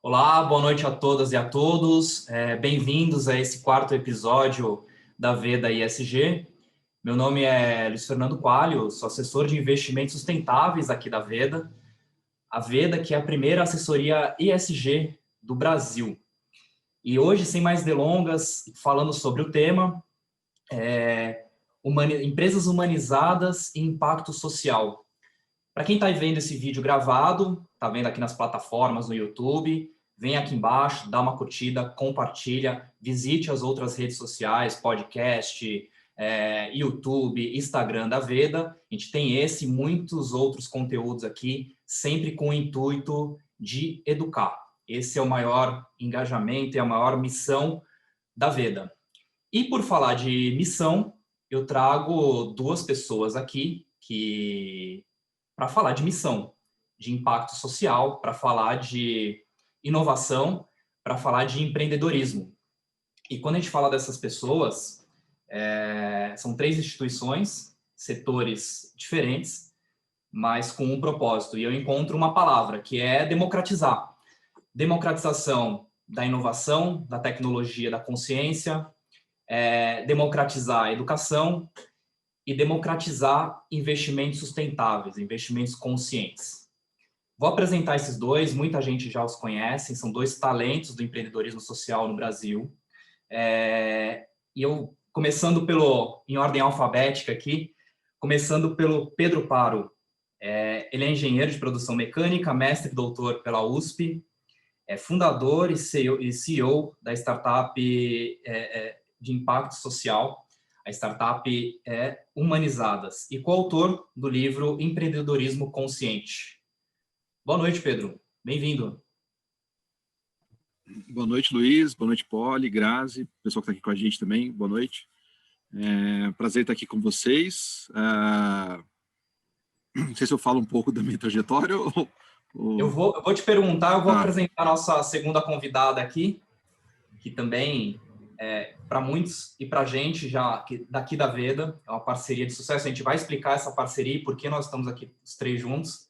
Olá, boa noite a todas e a todos. Bem-vindos a esse quarto episódio da Veda ISG. Meu nome é Luiz Fernando Coalho, sou assessor de investimentos sustentáveis aqui da Veda. A Veda, que é a primeira assessoria ESG do Brasil. E hoje, sem mais delongas, falando sobre o tema, empresas humanizadas e impacto social. Para quem está vendo esse vídeo gravado, está vendo aqui nas plataformas no YouTube, vem aqui embaixo, dá uma curtida, compartilha, visite as outras redes sociais, podcast, YouTube, Instagram da Veda. A gente tem esse e muitos outros conteúdos aqui, sempre com o intuito de educar. Esse é o maior engajamento e a maior missão da Veda. E por falar de missão, eu trago duas pessoas aqui para falar de missão, de impacto social, para falar de inovação, para falar de empreendedorismo. E quando a gente fala dessas pessoas, são três instituições, setores diferentes, mas com um propósito. E eu encontro uma palavra, que é democratizar. Democratização da inovação, da tecnologia, da consciência, democratizar a educação e democratizar investimentos sustentáveis, investimentos conscientes. Vou apresentar esses dois, muita gente já os conhece, são dois talentos do empreendedorismo social no Brasil. E eu, começando em ordem alfabética aqui, começando pelo Pedro Paro. Ele é engenheiro de produção mecânica, mestre e doutor pela USP, é fundador e CEO da startup de impacto social, a startup Humanizadas, e coautor do livro Empreendedorismo Consciente. Boa noite, Pedro. Bem-vindo. Boa noite, Luiz. Boa noite, Poli, Grazi, pessoal que está aqui com a gente também. Boa noite. Prazer estar aqui com vocês. Não sei se eu falo um pouco da minha trajetória ou... Eu vou te perguntar, eu vou apresentar a nossa segunda convidada aqui, que também, para muitos e para a gente, já daqui da Veda, é uma parceria de sucesso. A gente vai explicar essa parceria e por que nós estamos aqui os três juntos.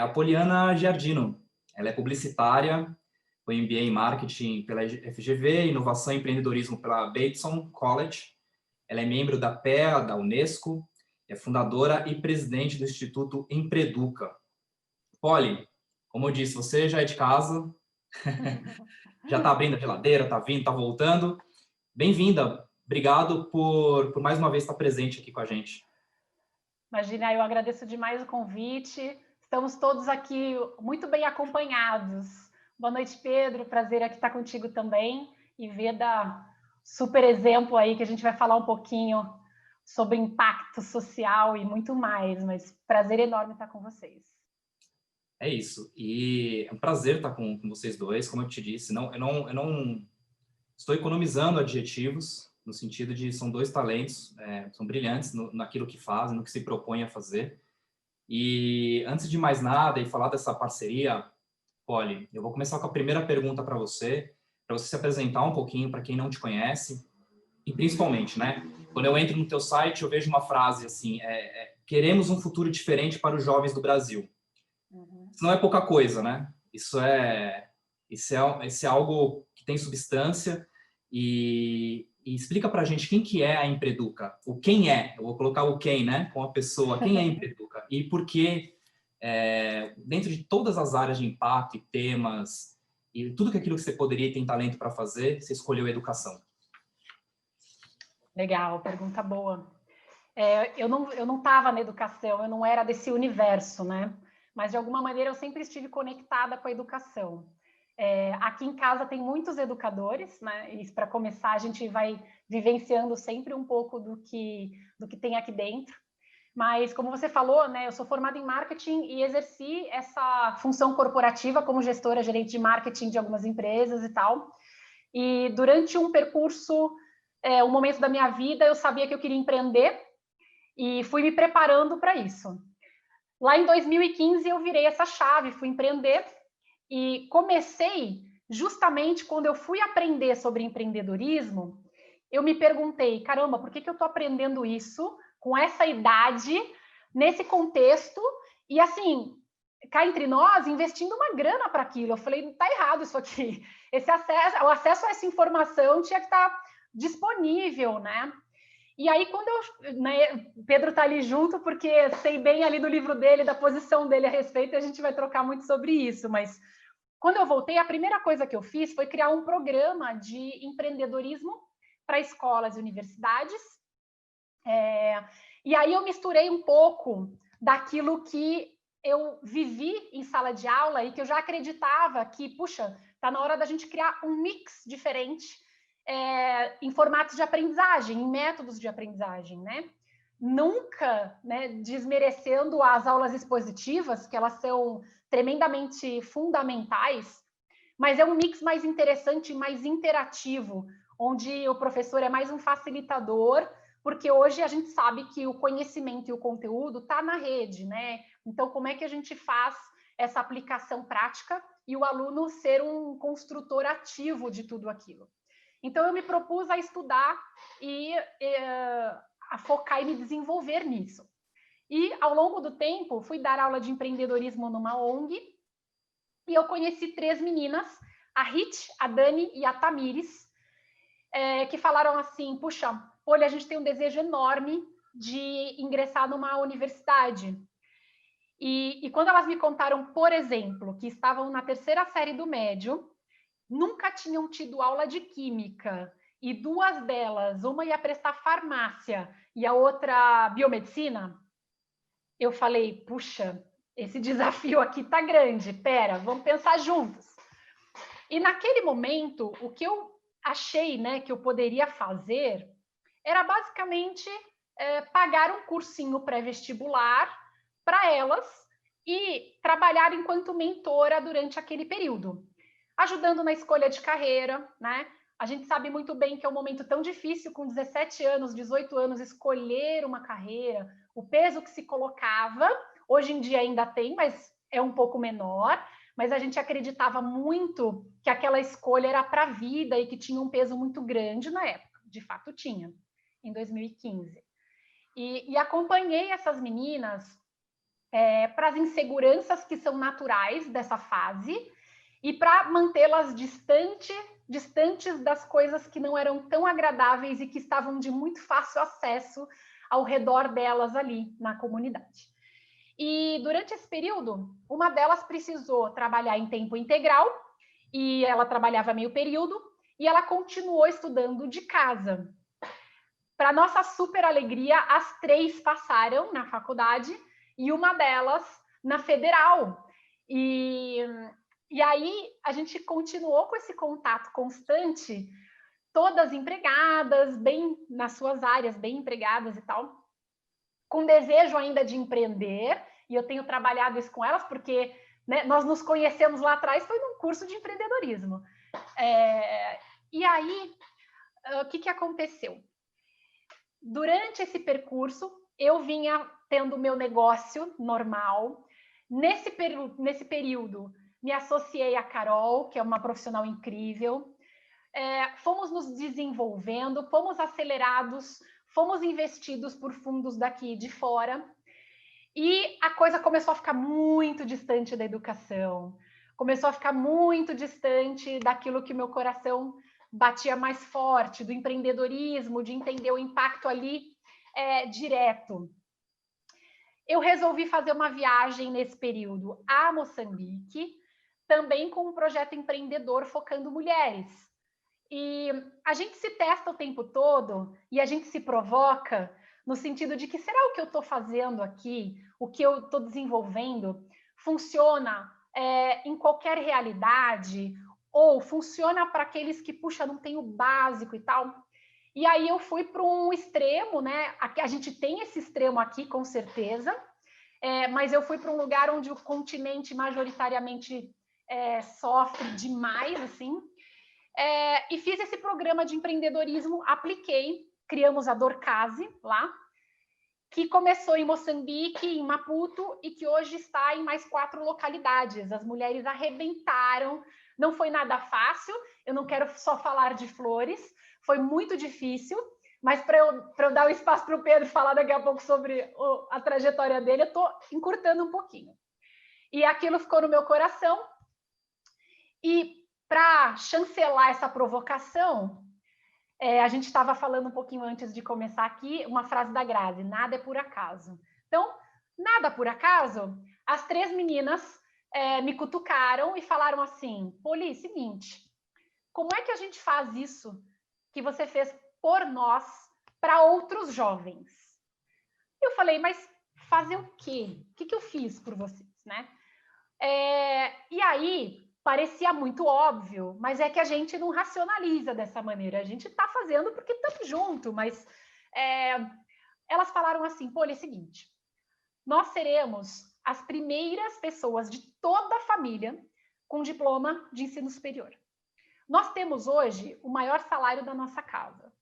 A Poliana Giardino. Ela é publicitária, foi MBA em Marketing pela FGV, Inovação e Empreendedorismo pela Bateson College. Ela é membro da PEA, da Unesco, é fundadora e presidente do Instituto Empreduca. Poli, como eu disse, você já é de casa, já está abrindo a geladeira, está vindo, está voltando. Bem-vinda, obrigado por mais uma vez estar presente aqui com a gente. Imagina, eu agradeço demais o convite. Estamos todos aqui muito bem acompanhados. Boa noite, Pedro. Prazer aqui estar contigo também. E Veda, super exemplo aí que a gente vai falar um pouquinho sobre impacto social e muito mais. Mas prazer enorme estar com vocês. É isso. E é um prazer estar com vocês dois. Como eu te disse, eu não estou economizando adjetivos, no sentido de são dois talentos, são brilhantes naquilo que fazem, no que se propõem a fazer. E antes de mais nada, e falar dessa parceria, Poli, eu vou começar com a primeira pergunta para você se apresentar um pouquinho para quem não te conhece. E principalmente, né, quando eu entro no teu site, eu vejo uma frase assim, queremos um futuro diferente para os jovens do Brasil. Isso não é pouca coisa, né? Isso é algo que tem substância. E explica para a gente quem que é a Empreduca. O quem é, eu vou colocar o quem, né? Com a pessoa, quem é a Empreduca? E por que, dentro de todas as áreas de impacto e temas, e tudo aquilo que você poderia e tem talento para fazer, você escolheu a educação. Legal, pergunta boa. Eu não estava na educação, eu não era desse universo, né? Mas, de alguma maneira, eu sempre estive conectada com a educação. Aqui em casa tem muitos educadores, né? E para começar, a gente vai vivenciando sempre um pouco do que tem aqui dentro. Mas, como você falou, né, eu sou formada em marketing e exerci essa função corporativa como gestora, gerente de marketing de algumas empresas e tal. E durante um percurso, um momento da minha vida, eu sabia que eu queria empreender e fui me preparando para isso. Lá em 2015, eu virei essa chave, fui empreender e comecei justamente quando eu fui aprender sobre empreendedorismo, eu me perguntei, caramba, por que eu estou aprendendo isso com essa idade, nesse contexto? E assim, cá entre nós, investindo uma grana para aquilo. Eu falei, tá errado isso aqui. O acesso a essa informação tinha que estar disponível, né? E aí, quando Pedro está ali junto, porque sei bem ali do livro dele, da posição dele a respeito, e a gente vai trocar muito sobre isso, mas quando eu voltei, a primeira coisa que eu fiz foi criar um programa de empreendedorismo para escolas e universidades. E aí eu misturei um pouco daquilo que eu vivi em sala de aula e que eu já acreditava que, puxa, está na hora da gente criar um mix diferente em formatos de aprendizagem, em métodos de aprendizagem, né? Nunca, né, desmerecendo as aulas expositivas, que elas são tremendamente fundamentais, mas é um mix mais interessante e mais interativo, onde o professor é mais um facilitador, porque hoje a gente sabe que o conhecimento e o conteúdo está na rede, né? Então, como é que a gente faz essa aplicação prática e o aluno ser um construtor ativo de tudo aquilo? Então, eu me propus a estudar e a focar e me desenvolver nisso. E, ao longo do tempo, fui dar aula de empreendedorismo numa ONG e eu conheci 3 meninas, a Rit, a Dani e a Tamires, que falaram assim, puxa, olha, a gente tem um desejo enorme de ingressar numa universidade. E quando elas me contaram, por exemplo, que estavam na 3ª série do médio, nunca tinham tido aula de química, e 2 delas, uma ia prestar farmácia e a outra biomedicina, eu falei, puxa, esse desafio aqui tá grande, pera, vamos pensar juntos. E naquele momento, o que eu achei, né, que eu poderia fazer era basicamente pagar um cursinho pré-vestibular para elas e trabalhar enquanto mentora durante aquele período, ajudando na escolha de carreira, né? A gente sabe muito bem que é um momento tão difícil, com 17 anos, 18 anos, escolher uma carreira, o peso que se colocava, hoje em dia ainda tem, mas é um pouco menor, mas a gente acreditava muito que aquela escolha era para a vida e que tinha um peso muito grande na época. De fato, tinha, em 2015. E acompanhei essas meninas para as inseguranças que são naturais dessa fase e para mantê-las distantes das coisas que não eram tão agradáveis e que estavam de muito fácil acesso ao redor delas ali na comunidade. E durante esse período, uma delas precisou trabalhar em tempo integral, e ela trabalhava meio período, e ela continuou estudando de casa. Para nossa super alegria, as 3 passaram na faculdade, e uma delas na federal. E aí a gente continuou com esse contato constante, todas empregadas, bem nas suas áreas, bem empregadas e tal, com desejo ainda de empreender, e eu tenho trabalhado isso com elas, porque, né, nós nos conhecemos lá atrás, foi num curso de empreendedorismo. E aí, o que aconteceu? Durante esse percurso, eu vinha tendo o meu negócio normal. Nesse período, me associei a Carol, que é uma profissional incrível. Fomos nos desenvolvendo, fomos acelerados, fomos investidos por fundos daqui de fora, e a coisa começou a ficar muito distante da educação, começou a ficar muito distante daquilo que meu coração batia mais forte, do empreendedorismo, de entender o impacto ali direto. Eu resolvi fazer uma viagem nesse período a Moçambique, também com um projeto empreendedor focando mulheres. E a gente se testa o tempo todo e a gente se provoca no sentido de que será o que eu estou fazendo aqui, o que eu estou desenvolvendo, funciona em qualquer realidade ou funciona para aqueles que, puxa, não tem o básico e tal. E aí eu fui para um extremo, né? A gente tem esse extremo aqui, com certeza, mas eu fui para um lugar onde o continente majoritariamente sofre demais, assim, e fiz esse programa de empreendedorismo, apliquei, criamos a Dorcase lá, que começou em Moçambique, em Maputo, e que hoje está em mais 4 localidades. As mulheres arrebentaram, não foi nada fácil, eu não quero só falar de flores, foi muito difícil, mas para eu dar o espaço para o Pedro falar daqui a pouco sobre a trajetória dele, eu estou encurtando um pouquinho. E aquilo ficou no meu coração. E para chancelar essa provocação, a gente estava falando um pouquinho antes de começar aqui, uma frase da Grazi: nada é por acaso. Então, nada por acaso, as 3 meninas me cutucaram e falaram assim: Poli, seguinte, como é que a gente faz isso que você fez por nós para outros jovens? Eu falei, mas fazer o quê? O que eu fiz por vocês, né? E aí, parecia muito óbvio, mas é que a gente não racionaliza dessa maneira. A gente está fazendo porque estamos juntos, mas elas falaram assim, Poli, é o seguinte, nós seremos as primeiras pessoas de toda a família com diploma de ensino superior. Nós temos hoje o maior salário da nossa casa.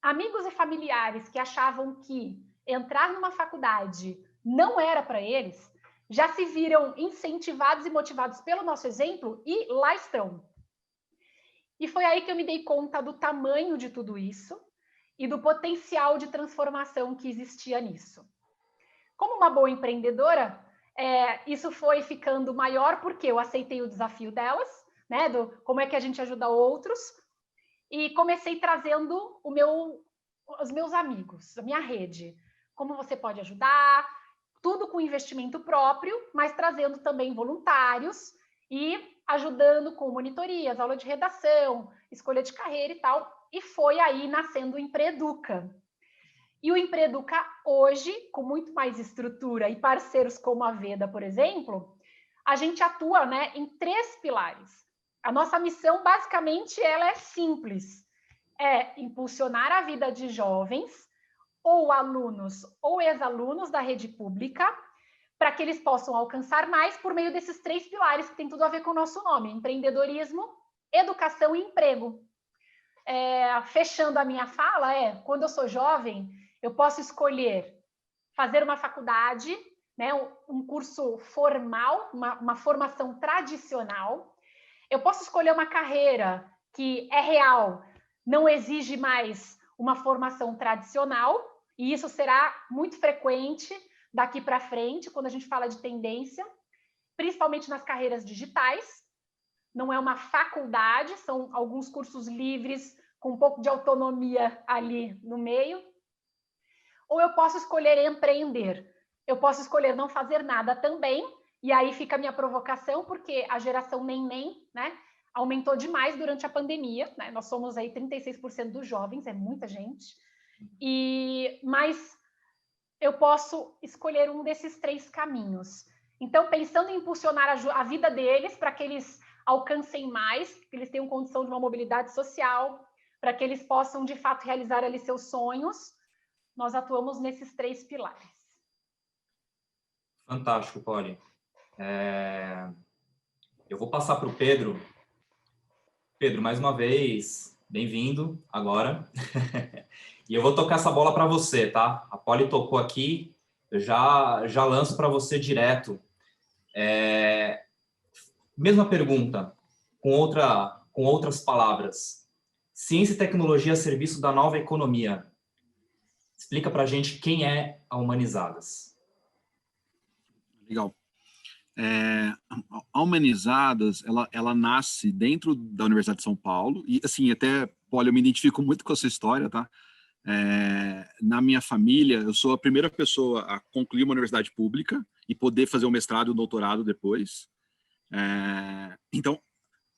Amigos e familiares que achavam que entrar numa faculdade não era para eles, já se viram incentivados e motivados pelo nosso exemplo e lá estão. E foi aí que eu me dei conta do tamanho de tudo isso e do potencial de transformação que existia nisso. Como uma boa empreendedora, isso foi ficando maior porque eu aceitei o desafio delas, né, do como é que a gente ajuda outros, e comecei trazendo os meus amigos, a minha rede. Como você pode ajudar, tudo com investimento próprio, mas trazendo também voluntários e ajudando com monitorias, aula de redação, escolha de carreira e tal. E foi aí nascendo o Empreeduca. E o Empreeduca hoje, com muito mais estrutura e parceiros como a Veda, por exemplo, a gente atua, né, em 3 pilares. A nossa missão, basicamente, ela é simples. É impulsionar a vida de jovens, ou alunos ou ex-alunos da rede pública, para que eles possam alcançar mais por meio desses 3 pilares que tem tudo a ver com o nosso nome: empreendedorismo, educação e emprego. Fechando a minha fala, quando eu sou jovem, eu posso escolher fazer uma faculdade, né, um curso formal, uma formação tradicional. Eu posso escolher uma carreira que é real, não exige mais uma formação tradicional, e isso será muito frequente daqui para frente, quando a gente fala de tendência, principalmente nas carreiras digitais. Não é uma faculdade, são alguns cursos livres, com um pouco de autonomia ali no meio. Ou eu posso escolher empreender. Eu posso escolher não fazer nada também, e aí fica a minha provocação, porque a geração neném, né, aumentou demais durante a pandemia, né? Nós somos aí 36% dos jovens, é muita gente. Mas eu posso escolher um desses 3 caminhos. Então, pensando em impulsionar a vida deles para que eles alcancem mais, que eles tenham condição de uma mobilidade social, para que eles possam, de fato, realizar ali seus sonhos, nós atuamos nesses 3 pilares. Fantástico, Poli. Eu vou passar para o Pedro. Pedro, mais uma vez, bem-vindo agora. E eu vou tocar essa bola para você, tá? A Poli tocou aqui, eu já lanço para você direto. Mesma pergunta, com outras palavras. Ciência e tecnologia a serviço da nova economia. Explica para a gente quem é a Humanizadas. Legal. A Humanizadas, ela nasce dentro da Universidade de São Paulo, e assim, até, Poli, eu me identifico muito com essa história, tá? Na minha família, eu sou a primeira pessoa a concluir uma universidade pública e poder fazer um mestrado e um doutorado depois. Então,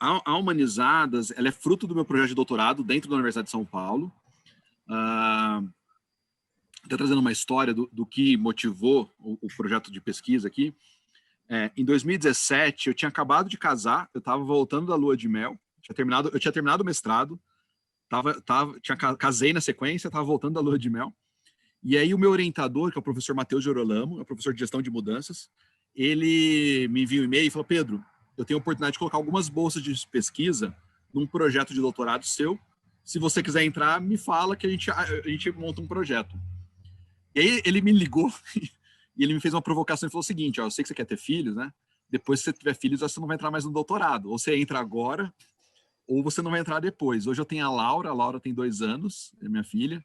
a Humanizadas, ela é fruto do meu projeto de doutorado dentro da Universidade de São Paulo. Estou trazendo uma história do que motivou o projeto de pesquisa aqui. Em 2017, eu tinha acabado de casar, eu estava voltando da lua de mel, eu tinha terminado o mestrado, casei na sequência, estava voltando da lua de mel, e aí o meu orientador, que é o professor Matheus Gerolamo, é o professor de gestão de mudanças, ele me enviou um e-mail e falou: Pedro, eu tenho a oportunidade de colocar algumas bolsas de pesquisa num projeto de doutorado seu, se você quiser entrar, me fala que a gente monta um projeto. E aí ele me ligou e ele me fez uma provocação e falou o seguinte: eu sei que você quer ter filhos, né? Depois que você tiver filhos, você não vai entrar mais no doutorado, ou você entra agora, ou você não vai entrar depois. Hoje eu tenho a Laura tem 2 anos, é minha filha.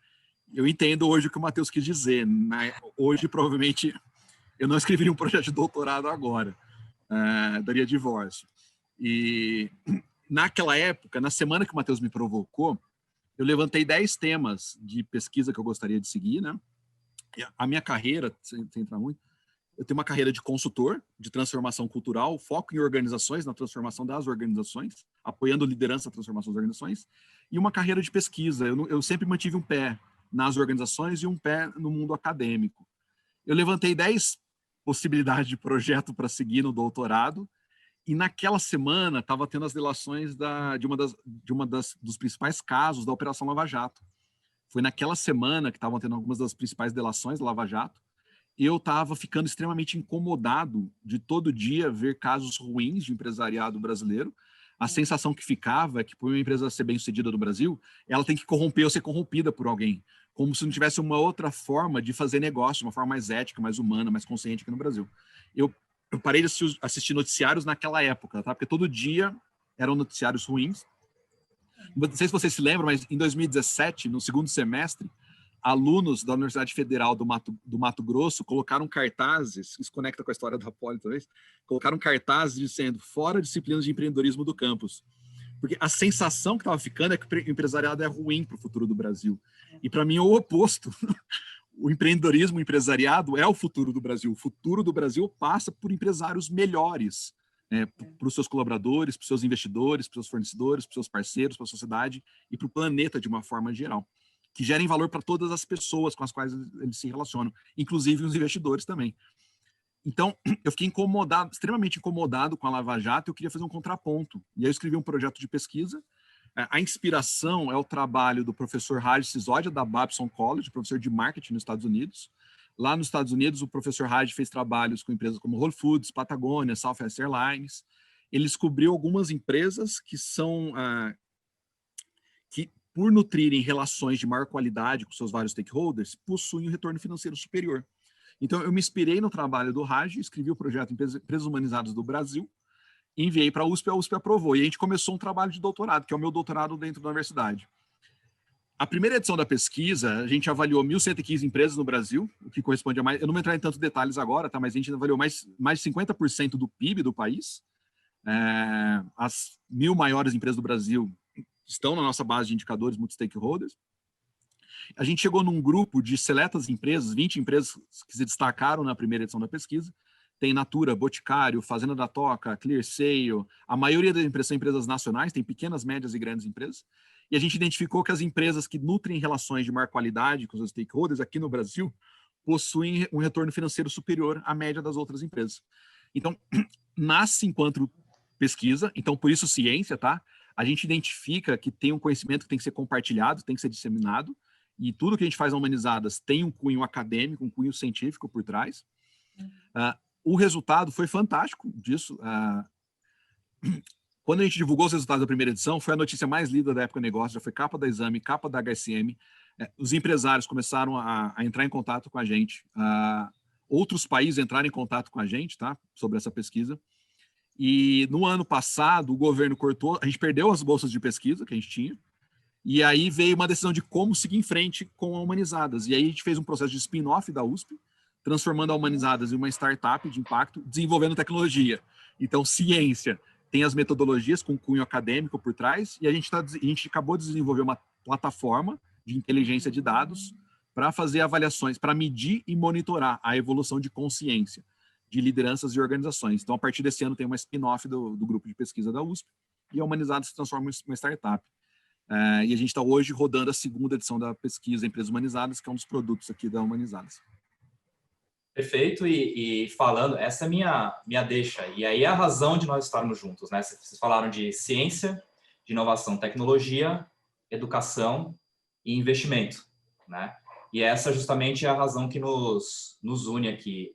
Eu entendo hoje o que o Matheus quis dizer, né? Hoje, provavelmente, eu não escreveria um projeto de doutorado agora. daria divórcio. E naquela época, na semana que o Matheus me provocou, eu levantei 10 temas de pesquisa que eu gostaria de seguir, né? E a minha carreira, sem entrar muito, eu tenho uma carreira de consultor, de transformação cultural, foco em organizações, na transformação das organizações, apoiando liderança na transformação das organizações, e uma carreira de pesquisa. Eu sempre mantive um pé nas organizações e um pé no mundo acadêmico. Eu levantei 10 possibilidades de projeto para seguir no doutorado, e naquela semana estava tendo as delações dos principais casos da Operação Lava Jato. Foi naquela semana que estavam tendo algumas das principais delações da Lava Jato. Eu estava ficando extremamente incomodado de todo dia ver casos ruins de empresariado brasileiro. A sensação que ficava é que, por uma empresa ser bem-sucedida no Brasil, ela tem que corromper ou ser corrompida por alguém, como se não tivesse uma outra forma de fazer negócio, uma forma mais ética, mais humana, mais consciente aqui no Brasil. Eu parei de assistir noticiários naquela época, tá? Porque todo dia eram noticiários ruins. Não sei se vocês se lembram, mas em 2017, no segundo semestre, alunos da Universidade Federal do Mato Grosso colocaram cartazes, isso conecta com a história da Poli talvez, colocaram cartazes dizendo fora disciplinas de empreendedorismo do campus. Porque a sensação que estava ficando é que o empresariado é ruim para o futuro do Brasil. E para mim é o oposto. O empreendedorismo, o empresariado é o futuro do Brasil. O futuro do Brasil passa por empresários melhores, para os seus colaboradores, para os seus investidores, para os seus fornecedores, para os seus parceiros, para a sociedade e para o planeta de uma forma geral, que gerem valor para todas as pessoas com as quais eles se relacionam, inclusive os investidores também. Então, eu fiquei incomodado, extremamente incomodado com a Lava Jato, e eu queria fazer um contraponto. E aí eu escrevi um projeto de pesquisa. A inspiração é o trabalho do professor Raj Sisodia, da Babson College, professor de marketing nos Estados Unidos. Lá nos Estados Unidos, o professor Raj fez trabalhos com empresas como Whole Foods, Patagônia, Southwest Airlines. Ele descobriu algumas empresas que são... que, por nutrirem relações de maior qualidade com seus vários stakeholders, possuem um retorno financeiro superior. Então, eu me inspirei no trabalho do Raj, escrevi o projeto Empresas Humanizadas do Brasil, enviei para a USP aprovou. E a gente começou um trabalho de doutorado, que é o meu doutorado dentro da universidade. A primeira edição da pesquisa, a gente avaliou 1.115 empresas no Brasil, o que corresponde a mais... Eu não vou entrar em tantos detalhes agora, tá? Mas a gente avaliou mais de 50% do PIB do país. As 1.000 maiores empresas do Brasil estão na nossa base de indicadores multi-stakeholders. A gente chegou num grupo de seletas empresas, 20 empresas que se destacaram na primeira edição da pesquisa. Tem Natura, Boticário, Fazenda da Toca, ClearSale. A maioria das empresas são empresas nacionais, tem pequenas, médias e grandes empresas. E a gente identificou que as empresas que nutrem relações de maior qualidade com os stakeholders aqui no Brasil possuem um retorno financeiro superior à média das outras empresas. Então, nasce enquanto pesquisa, então por isso ciência, tá? A gente identifica que tem um conhecimento que tem que ser compartilhado, tem que ser disseminado, e tudo que a gente faz na Humanizadas tem um cunho acadêmico, um cunho científico por trás. O resultado foi fantástico disso. Quando a gente divulgou os resultados da primeira edição, foi a notícia mais lida da Época Negócio, já foi capa da Exame, capa da HSM. Os empresários começaram a entrar em contato com a gente, outros países entraram em contato com a gente, tá, sobre essa pesquisa. E no ano passado, o governo cortou, a gente perdeu as bolsas de pesquisa que a gente tinha, e aí veio uma decisão de como seguir em frente com a Humanizadas. E aí a gente fez um processo de spin-off da USP, transformando a Humanizadas em uma startup de impacto, desenvolvendo tecnologia. Então, ciência tem as metodologias com cunho acadêmico por trás, e a gente acabou de desenvolver uma plataforma de inteligência de dados para fazer avaliações, para medir e monitorar a evolução de consciência de lideranças e organizações. Então, a partir desse ano, tem uma spin-off do grupo de pesquisa da USP, e a Humanizadas se transforma em uma startup. E a gente está hoje rodando a segunda edição da pesquisa Empresas Humanizadas, que é um dos produtos aqui da Humanizadas. Perfeito, e falando, essa é minha deixa, e aí é a razão de nós estarmos juntos, né? Vocês falaram de ciência, de inovação, tecnologia, educação e investimento, né? E essa justamente é a razão que nos une aqui,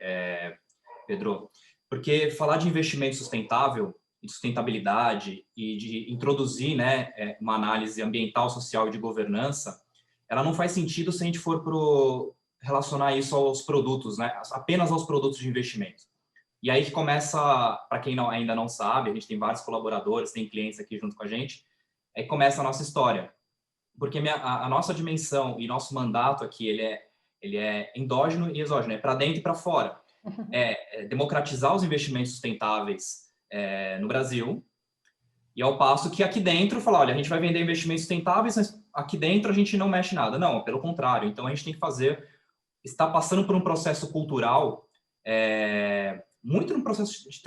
Pedro, porque falar de investimento sustentável, de sustentabilidade e de introduzir, né, uma análise ambiental, social e de governança, ela não faz sentido se a gente for relacionar isso aos produtos, né, apenas aos produtos de investimento. E aí que começa, para quem ainda não sabe, a gente tem vários colaboradores, tem clientes aqui junto com a gente, aí começa a nossa história. Porque a nossa dimensão e nosso mandato aqui, ele é endógeno e exógeno, é para dentro e para fora. é democratizar os investimentos sustentáveis no Brasil, e ao passo que aqui dentro falar, olha, a gente vai vender investimentos sustentáveis, mas aqui dentro a gente não mexe nada. Não, pelo contrário. Então a gente tem que está passando por um processo cultural, muito num processo de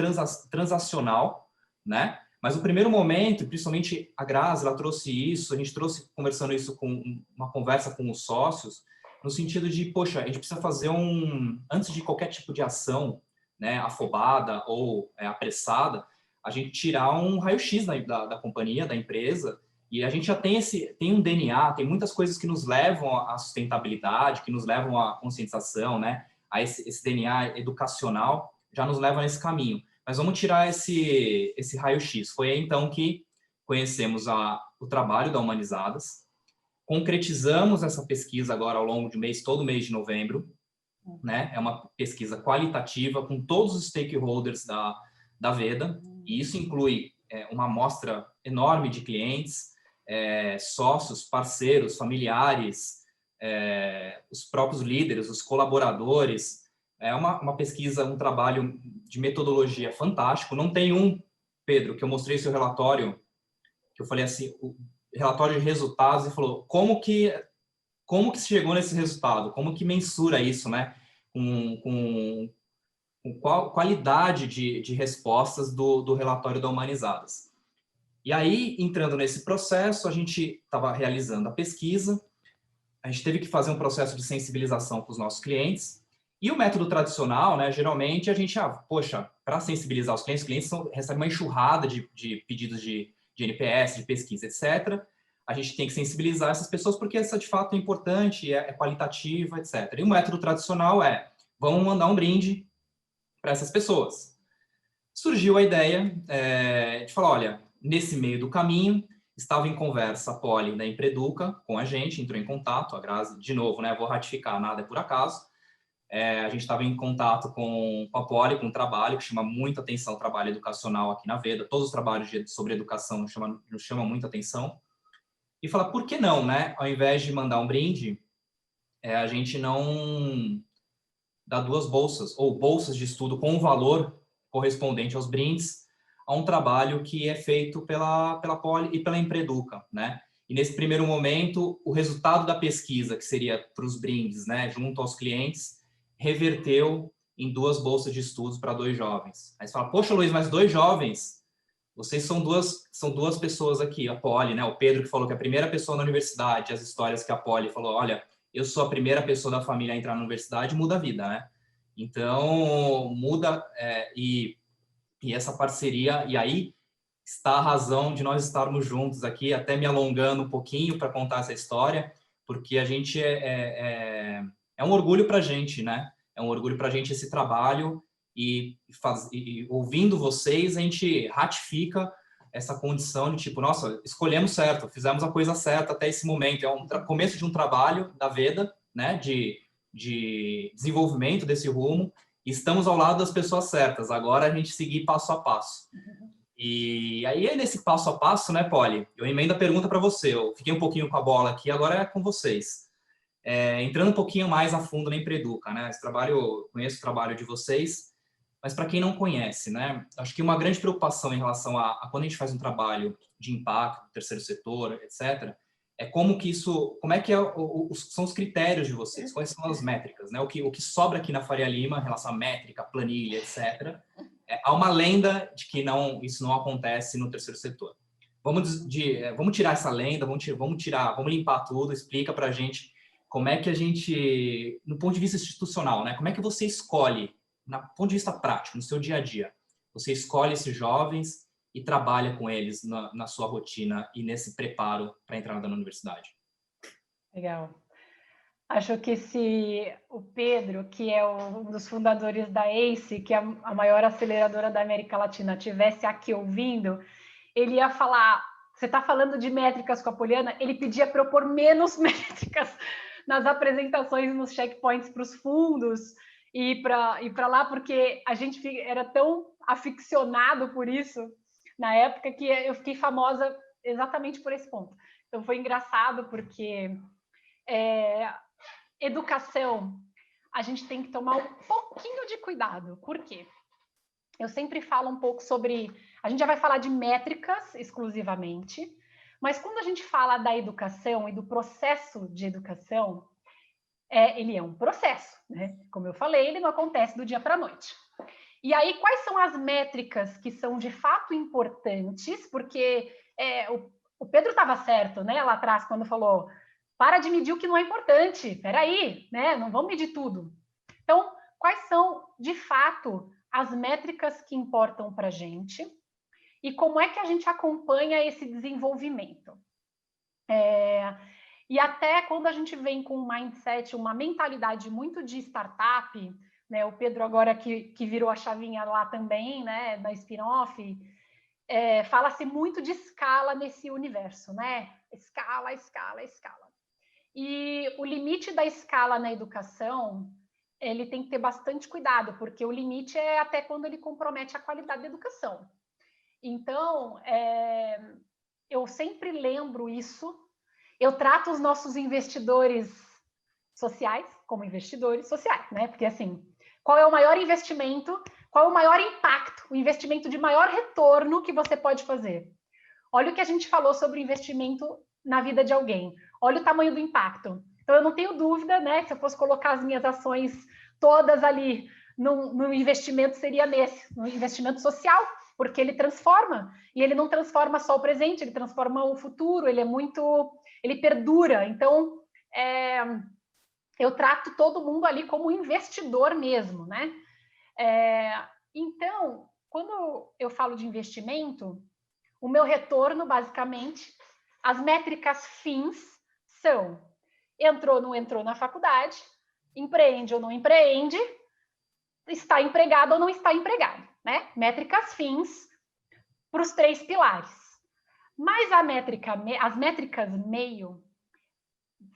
transacional, né? Mas o primeiro momento, principalmente a Grazi, ela trouxe isso, a gente trouxe conversando isso com uma conversa com os sócios, no sentido de, poxa, a gente precisa fazer antes de qualquer tipo de ação, né, afobada ou apressada, a gente tirar um raio-x da companhia, da empresa, e a gente já tem um DNA, tem muitas coisas que nos levam à sustentabilidade, que nos levam à conscientização, né, a esse DNA educacional, já nos leva nesse caminho. Mas vamos tirar esse raio-x. Foi aí, então, que conhecemos o trabalho da Humanizadas, concretizamos essa pesquisa agora ao longo do mês, todo mês de novembro, né? É uma pesquisa qualitativa com todos os stakeholders da Veda, e isso inclui uma amostra enorme de clientes, sócios, parceiros, familiares, os próprios líderes, os colaboradores. É uma pesquisa, um trabalho de metodologia fantástico. Não tem Pedro, que eu mostrei seu relatório, que eu falei assim, o relatório de resultados, e falou, como que se chegou nesse resultado? Como que mensura isso, né? Com qual qualidade de respostas do relatório da Humanizadas. E aí, entrando nesse processo, a gente estava realizando a pesquisa, a gente teve que fazer um processo de sensibilização com os nossos clientes, e o método tradicional, né, geralmente a gente, poxa, para sensibilizar os clientes recebem uma enxurrada de pedidos de NPS, de pesquisa, etc. A gente tem que sensibilizar essas pessoas porque essa, de fato, é importante, é qualitativa, etc. E o método tradicional vamos mandar um brinde para essas pessoas. Surgiu a ideia de falar, olha, nesse meio do caminho, estava em conversa a Poli da Empreduca com a gente, entrou em contato, a Grazi, de novo, né, vou ratificar, nada é por acaso. A gente estava em contato com a Poli, com um trabalho que chama muita atenção, trabalho educacional aqui na Veda, todos os trabalhos sobre educação nos chamam muita atenção. E falar, por que não, né? Ao invés de mandar um brinde, a gente não dá 2 bolsas, ou bolsas de estudo com um valor correspondente aos brindes, a um trabalho que é feito pela Poli e pela Empreduca, né? E nesse primeiro momento, o resultado da pesquisa, que seria para os brindes, né, junto aos clientes, reverteu em 2 bolsas de estudos para 2 jovens. Aí você fala, poxa, Luiz, mas 2 jovens, vocês são duas pessoas aqui, a Poli, né? O Pedro que falou que é a primeira pessoa na universidade, as histórias que a Poli falou, olha, eu sou a primeira pessoa da família a entrar na universidade, muda a vida, né? Então, muda, e essa parceria, e aí está a razão de nós estarmos juntos aqui, até me alongando um pouquinho para contar essa história, porque a gente é um orgulho para a gente, né? É um orgulho para a gente esse trabalho, e ouvindo vocês, a gente ratifica essa condição de tipo, nossa, escolhemos certo, fizemos a coisa certa até esse momento. É um começo de um trabalho da Veda, né? De desenvolvimento desse rumo, e estamos ao lado das pessoas certas. Agora a gente seguir passo a passo. E aí, nesse passo a passo, né, Poli? Eu emendo a pergunta para você. Eu fiquei um pouquinho com a bola aqui, agora é com vocês. Entrando um pouquinho mais a fundo na Empreduca, né? Eu conheço o trabalho de vocês, mas para quem não conhece, né? Acho que uma grande preocupação em relação a quando a gente faz um trabalho de impacto, terceiro setor, etc., como é que são os critérios de vocês, quais são as métricas, né? O que sobra aqui na Faria Lima em relação à métrica, planilha, etc., há uma lenda de que isso não acontece no terceiro setor. Vamos tirar essa lenda, vamos limpar tudo, explica para a gente como é que a gente, no ponto de vista institucional, né? Como é que você escolhe, no ponto de vista prático, no seu dia a dia, você escolhe esses jovens e trabalha com eles na sua rotina e nesse preparo para a entrada na universidade? Legal. Acho que se o Pedro, que é um dos fundadores da ACE, que é a maior aceleradora da América Latina, tivesse aqui ouvindo, ele ia falar, você está falando de métricas com a Poliana, ele pedia para eu pôr menos métricas nas apresentações, nos checkpoints para os fundos e para lá, porque a gente era tão aficionado por isso na época que eu fiquei famosa exatamente por esse ponto. Então foi engraçado porque educação, a gente tem que tomar um pouquinho de cuidado. Por quê? Eu sempre falo um pouco sobre... A gente já vai falar de métricas exclusivamente, mas quando a gente fala da educação e do processo de educação, ele é um processo, né? Como eu falei, ele não acontece do dia para a noite. E aí, quais são as métricas que são de fato importantes? Porque o Pedro estava certo, né, lá atrás, quando falou, para de medir o que não é importante, peraí, né, não vamos medir tudo. Então, quais são, de fato, as métricas que importam para a gente e como é que a gente acompanha esse desenvolvimento? E até quando a gente vem com um mindset, uma mentalidade muito de startup, né, o Pedro agora que virou a chavinha lá também, né, da spin-off, fala-se muito de escala nesse universo, né? Escala, escala, escala. E o limite da escala na educação, ele tem que ter bastante cuidado, porque o limite é até quando ele compromete a qualidade da educação. Então, eu sempre lembro isso. Eu trato os nossos investidores sociais como investidores sociais, né? Porque, assim, qual é o maior investimento, qual é o maior impacto, o investimento de maior retorno que você pode fazer? Olha o que a gente falou sobre investimento na vida de alguém. Olha o tamanho do impacto. Então, eu não tenho dúvida, né? Se eu fosse colocar as minhas ações todas ali no investimento, seria nesse, no investimento social, porque ele transforma. E ele não transforma só o presente, ele transforma o futuro, ele perdura. Então, eu trato todo mundo ali como investidor mesmo, né? Então, quando eu falo de investimento, o meu retorno, basicamente, as métricas fins são: entrou ou não entrou na faculdade, empreende ou não empreende, está empregado ou não está empregado, né? Métricas fins para os 3 pilares. Mas as métricas meio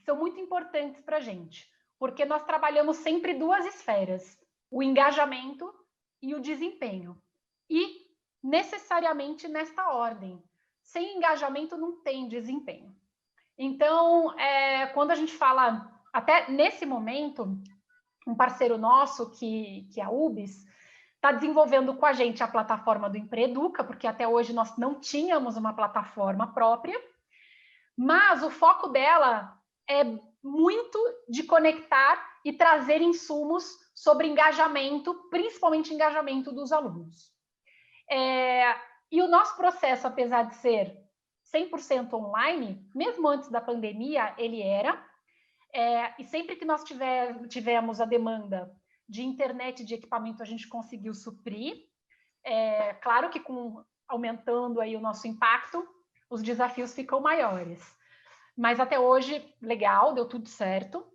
são muito importantes para a gente, porque nós trabalhamos sempre 2 esferas, o engajamento e o desempenho. E necessariamente nesta ordem. Sem engajamento não tem desempenho. Então, quando a gente fala, até nesse momento, um parceiro nosso, que é a UBS, está desenvolvendo com a gente a plataforma do Empreeduca, porque até hoje nós não tínhamos uma plataforma própria, mas o foco dela é muito de conectar e trazer insumos sobre engajamento, principalmente engajamento dos alunos. E o nosso processo, apesar de ser 100% online, mesmo antes da pandemia, ele era, e sempre que nós tivemos a demanda de internet e de equipamento, a gente conseguiu suprir. Claro que aumentando aí o nosso impacto, os desafios ficam maiores. Mas até hoje, legal, deu tudo certo.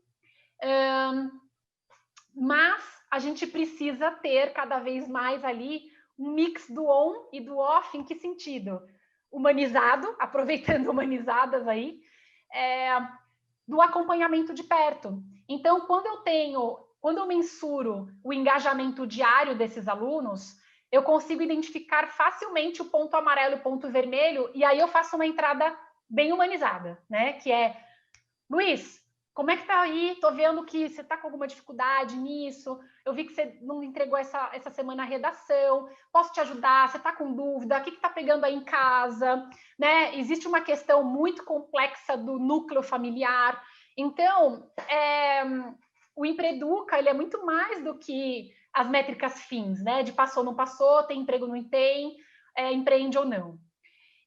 Mas a gente precisa ter cada vez mais ali um mix do on e do off. Em que sentido? Humanizado, aproveitando humanizadas aí, do acompanhamento de perto. Então, quando eu mensuro o engajamento diário desses alunos, eu consigo identificar facilmente o ponto amarelo e o ponto vermelho, e aí eu faço uma entrada bem humanizada, né? Que é: Luiz, como é que tá aí? Tô vendo que você tá com alguma dificuldade nisso. Eu vi que você não entregou essa semana a redação. Posso te ajudar? Você tá com dúvida? O que tá pegando aí em casa? Né? Existe uma questão muito complexa do núcleo familiar. Então, o Empreeduca, ele é muito mais do que as métricas fins, né? De passou, não passou, tem emprego, não tem, empreende ou não.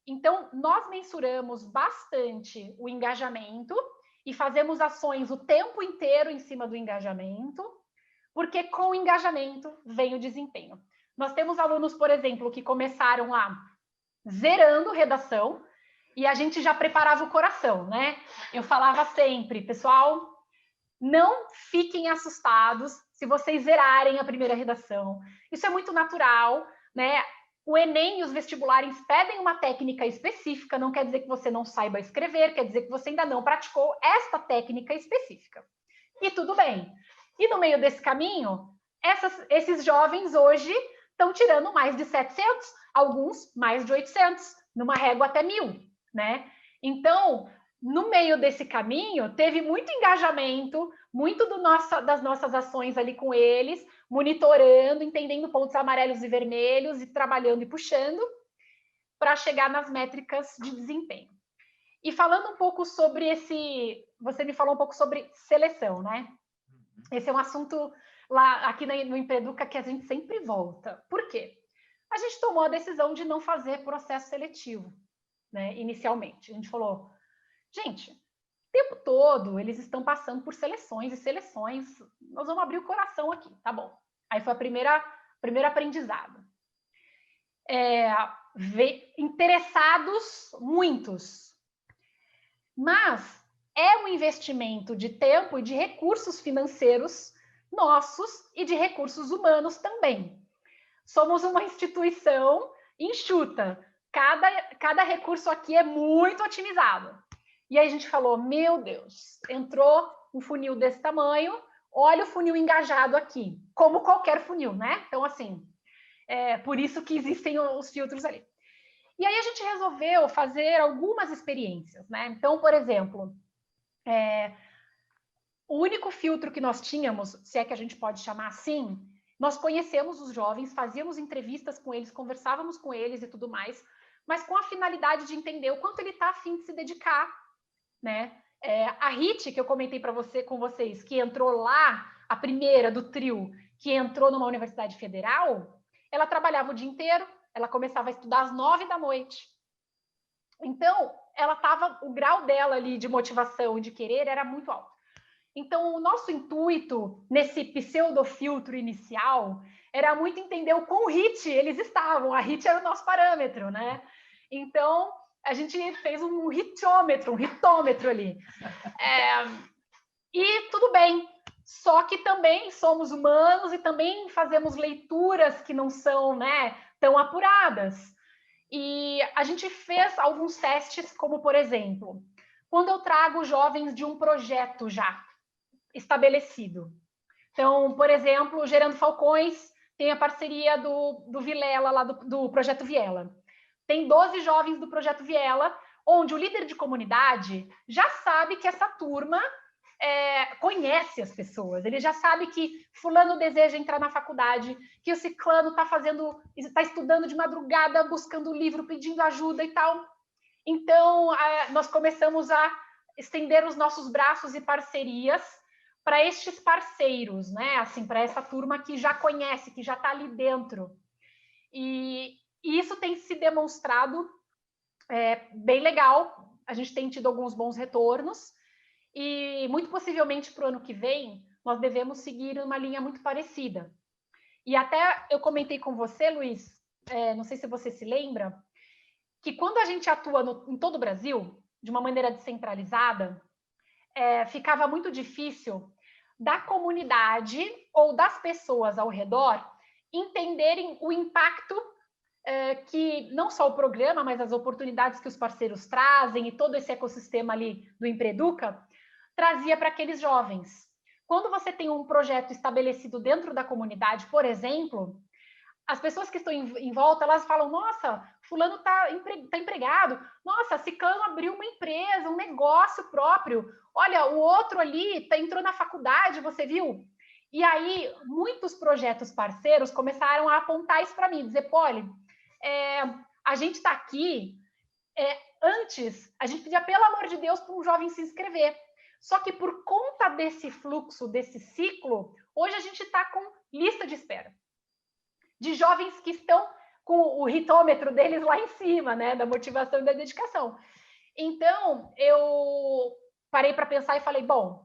Então, nós mensuramos bastante o engajamento e fazemos ações o tempo inteiro em cima do engajamento, porque com o engajamento vem o desempenho. Nós temos alunos, por exemplo, que começaram lá zerando redação e a gente já preparava o coração, né? Eu falava sempre, pessoal, não fiquem assustados se vocês zerarem a primeira redação. Isso é muito natural, né? O Enem e os vestibulares pedem uma técnica específica, não quer dizer que você não saiba escrever, quer dizer que você ainda não praticou esta técnica específica. E tudo bem. E no meio desse caminho, esses jovens hoje estão tirando mais de 700, alguns mais de 800, numa régua até 1000, né? Então, no meio desse caminho, teve muito engajamento, muito das nossas ações ali com eles, monitorando, entendendo pontos amarelos e vermelhos, e trabalhando e puxando, para chegar nas métricas de desempenho. E falando um pouco sobre você me falou um pouco sobre seleção, né? Esse é um assunto lá aqui no Empreduca que a gente sempre volta. Por quê? A gente tomou a decisão de não fazer processo seletivo, né, inicialmente. A gente falou, gente, o tempo todo eles estão passando por seleções e seleções, nós vamos abrir o coração aqui, tá bom. Aí foi a primeira aprendizado. Interessados, muitos. Mas é um investimento de tempo e de recursos financeiros nossos e de recursos humanos também. Somos uma instituição enxuta. Cada recurso aqui é muito otimizado. E aí a gente falou, meu Deus, entrou um funil desse tamanho, olha o funil engajado aqui, como qualquer funil, né? Então, assim, por isso que existem os filtros ali. E aí a gente resolveu fazer algumas experiências, né? Então, por exemplo, o único filtro que nós tínhamos, se é que a gente pode chamar assim, nós conhecemos os jovens, fazíamos entrevistas com eles, conversávamos com eles e tudo mais, mas com a finalidade de entender o quanto ele está a fim de se dedicar, né? A Rit, que eu comentei com vocês, que entrou lá, a primeira do trio, que entrou numa universidade federal, ela trabalhava o dia inteiro, ela começava a estudar às 9 da noite. Então, o grau dela ali de motivação e de querer era muito alto. Então, o nosso intuito nesse pseudofiltro inicial era muito entender o quão HIT eles estavam. A HIT era o nosso parâmetro, né? Então, a gente fez um hitômetro ali. E tudo bem, só que também somos humanos e também fazemos leituras que não são, né, tão apuradas. E a gente fez alguns testes, como, por exemplo, quando eu trago jovens de um projeto já estabelecido. Então, por exemplo, Gerando Falcões tem a parceria do Vilela, lá do Projeto Viela. Tem 12 jovens do Projeto Viela, onde o líder de comunidade já sabe que essa turma conhece as pessoas, ele já sabe que fulano deseja entrar na faculdade, que o ciclano está estudando de madrugada, buscando livro, pedindo ajuda e tal. Então, nós começamos a estender os nossos braços e parcerias para estes parceiros, né? Assim, para essa turma que já conhece, que já está ali dentro. E isso tem se demonstrado bem legal. A gente tem tido alguns bons retornos e muito possivelmente para o ano que vem nós devemos seguir uma linha muito parecida. E até eu comentei com você, Luiz, não sei se você se lembra, que quando a gente atua em todo o Brasil, de uma maneira descentralizada, ficava muito difícil da comunidade ou das pessoas ao redor entenderem o impacto que não só o programa, mas as oportunidades que os parceiros trazem e todo esse ecossistema ali do Empreduca trazia para aqueles jovens. Quando você tem um projeto estabelecido dentro da comunidade, por exemplo, as pessoas que estão em volta, elas falam, nossa, fulano está empregado, nossa, ciclano abriu uma empresa, um negócio próprio, olha, o outro ali entrou na faculdade, você viu? E aí, muitos projetos parceiros começaram a apontar isso para mim, dizer, Polly, a gente está aqui, antes, a gente pedia, pelo amor de Deus, para um jovem se inscrever. Só que por conta desse fluxo, desse ciclo, hoje a gente está com lista de espera de jovens que estão com o hitômetro deles lá em cima, né, da motivação e da dedicação. Então, eu parei para pensar e falei, bom,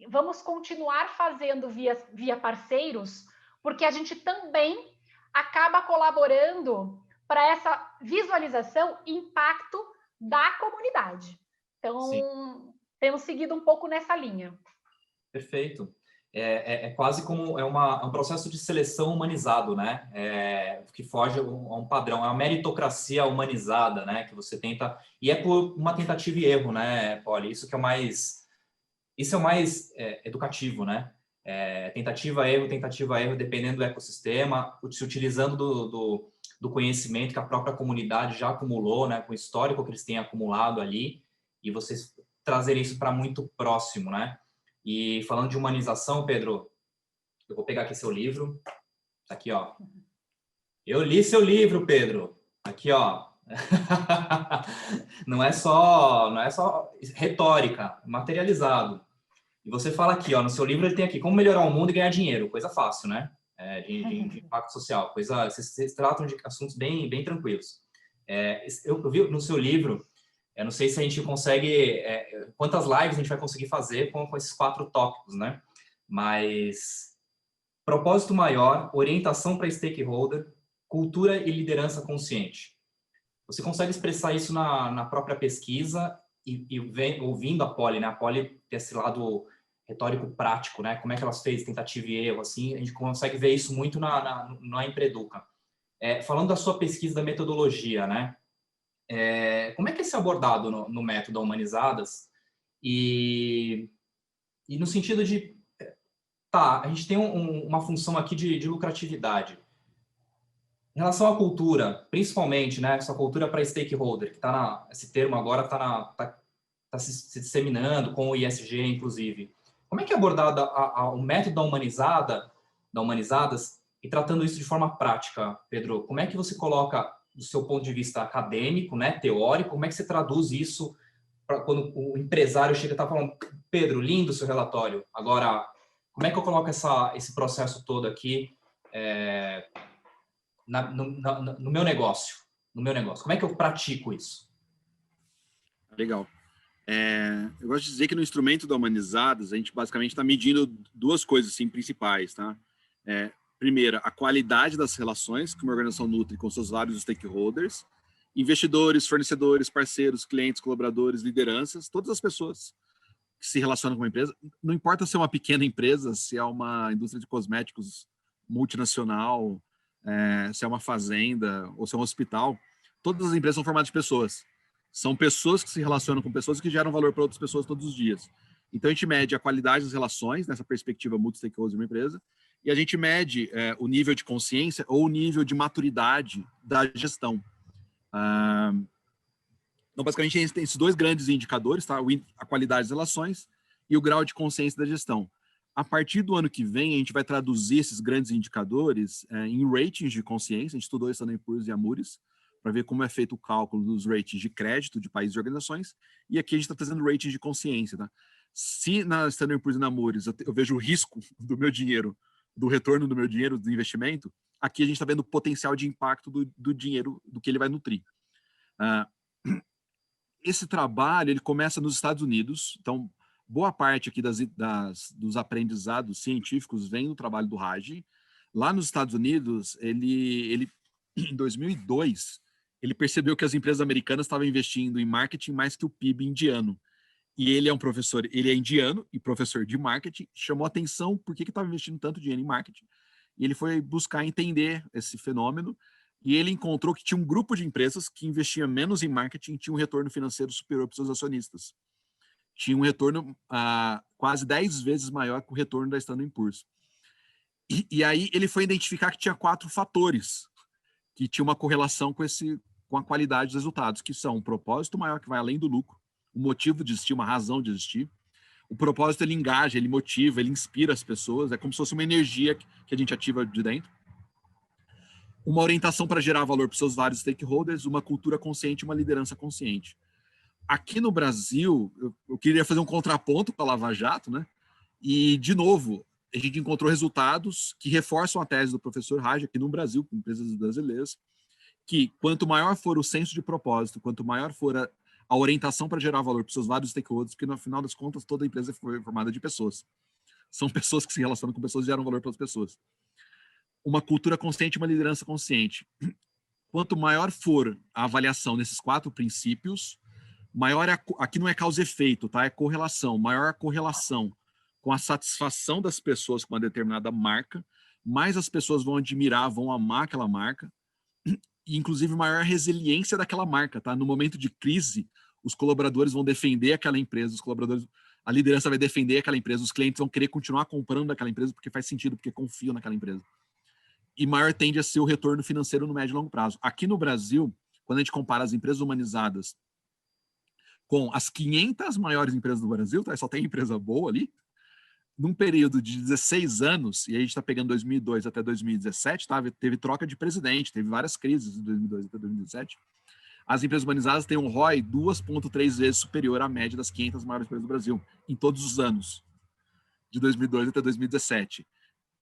vamos continuar fazendo via parceiros, porque a gente também acaba colaborando para essa visualização e impacto da comunidade. Então, sim, temos seguido um pouco nessa linha. Perfeito. Quase como um processo de seleção humanizado, né? Que foge a um padrão, é uma meritocracia humanizada, né? Que você tenta, e é por uma tentativa e erro, né, Polly? Isso é o mais educativo, né? Tentativa, erro, dependendo do ecossistema, se utilizando do conhecimento que a própria comunidade já acumulou, né? Com o histórico que eles têm acumulado ali, e você trazer isso para muito próximo, né? E falando de humanização, Pedro, eu vou pegar aqui seu livro. Tá aqui, ó. Eu li seu livro, Pedro. Aqui, ó. Não é só retórica, materializado. E você fala aqui, ó, no seu livro ele tem aqui como melhorar o mundo e ganhar dinheiro, coisa fácil, né? De impacto social, vocês tratam de assuntos bem tranquilos. Eu vi no seu livro, eu não sei se a gente consegue, quantas lives a gente vai conseguir fazer com esses 4 tópicos, né? Mas propósito maior, orientação para stakeholder, cultura e liderança consciente. Você consegue expressar isso na própria pesquisa ouvindo a Polly, né? A Polly tem esse lado retórico prático, né? Como é que ela fez tentativa e erro, assim, a gente consegue ver isso muito na Empreeduca. Falando da sua pesquisa da metodologia, né? Como é que é esse abordado no método Humanizadas? E no sentido de, a gente tem uma função aqui de lucratividade. Em relação à cultura, principalmente, né, essa cultura para stakeholder, que esse termo agora está se disseminando com o ISG, inclusive. Como é que é abordado o método da Humanizadas e tratando isso de forma prática, Pedro? Como é que você coloca, do seu ponto de vista acadêmico, né, teórico, como é que você traduz isso para quando o empresário chega e está falando, Pedro, lindo o seu relatório, agora, como é que eu coloco esse processo todo aqui no meu negócio? Como é que eu pratico isso? Legal. Eu gosto de dizer que no instrumento da Humanizadas, a gente basicamente está medindo 2 coisas assim, principais. Tá? Primeira, a qualidade das relações que uma organização nutre com seus vários stakeholders, investidores, fornecedores, parceiros, clientes, colaboradores, lideranças, todas as pessoas que se relacionam com uma empresa. Não importa se é uma pequena empresa, se é uma indústria de cosméticos multinacional, se é uma fazenda ou se é um hospital, todas as empresas são formadas de pessoas. São pessoas que se relacionam com pessoas que geram valor para outras pessoas todos os dias. Então, a gente mede a qualidade das relações, nessa perspectiva multi-stakeholder de uma empresa, e a gente mede o nível de consciência ou o nível de maturidade da gestão. Então, basicamente, a gente tem esses 2 grandes indicadores, tá? A qualidade das relações e o grau de consciência da gestão. A partir do ano que vem, a gente vai traduzir esses grandes indicadores em ratings de consciência. A gente estudou isso no Poor's e Amures, para ver como é feito o cálculo dos ratings de crédito de países e organizações, e aqui a gente está trazendo ratings de consciência. Tá? Se na Standard Poor's e na Moody's eu vejo o risco do meu dinheiro, do retorno do meu dinheiro, do investimento, aqui a gente está vendo o potencial de impacto do dinheiro, do que ele vai nutrir. Esse trabalho ele começa nos Estados Unidos, então boa parte aqui dos aprendizados científicos vem do trabalho do Raj. Lá nos Estados Unidos, ele em 2002, ele percebeu que as empresas americanas estavam investindo em marketing mais que o PIB indiano. E ele é um professor, ele é indiano e professor de marketing, chamou atenção por que estava investindo tanto dinheiro em marketing. E ele foi buscar entender esse fenômeno e ele encontrou que tinha um grupo de empresas que investia menos em marketing e tinha um retorno financeiro superior para os seus acionistas. Tinha um retorno quase 10 vezes maior que o retorno da Standard Poor's. E aí ele foi identificar que tinha 4 fatores que tinha uma correlação com a qualidade dos resultados, que são um propósito maior que vai além do lucro, o motivo de existir, uma razão de existir. O propósito, ele engaja, ele motiva, ele inspira as pessoas, é como se fosse uma energia que a gente ativa de dentro. Uma orientação para gerar valor para os seus vários stakeholders, uma cultura consciente, uma liderança consciente. Aqui no Brasil, eu queria fazer um contraponto com a Lava Jato, né? E, de novo, a gente encontrou resultados que reforçam a tese do professor Raj aqui no Brasil, com empresas brasileiras, que quanto maior for o senso de propósito, quanto maior for a orientação para gerar valor para os seus vários stakeholders, porque no final das contas toda a empresa foi formada de pessoas. São pessoas que se relacionam com pessoas e geram valor para as pessoas. Uma cultura consciente, uma liderança consciente. Quanto maior for a avaliação nesses 4 princípios, maior aqui não é causa e efeito, tá? É correlação. Maior a correlação com a satisfação das pessoas com uma determinada marca, mais as pessoas vão admirar, vão amar aquela marca, e inclusive maior a resiliência daquela marca, tá? No momento de crise, os colaboradores vão defender aquela empresa, a liderança vai defender aquela empresa, os clientes vão querer continuar comprando aquela empresa porque faz sentido, porque confiam naquela empresa. E maior tende a ser o retorno financeiro no médio e longo prazo. Aqui no Brasil, quando a gente compara as empresas humanizadas com as 500 maiores empresas do Brasil, tá? Só tem empresa boa ali, num período de 16 anos, e aí a gente está pegando 2002 até 2017, tá? Teve troca de presidente, teve várias crises de 2002 até 2017, as empresas humanizadas têm um ROI 2,3 vezes superior à média das 500 maiores empresas do Brasil, em todos os anos, de 2002 até 2017.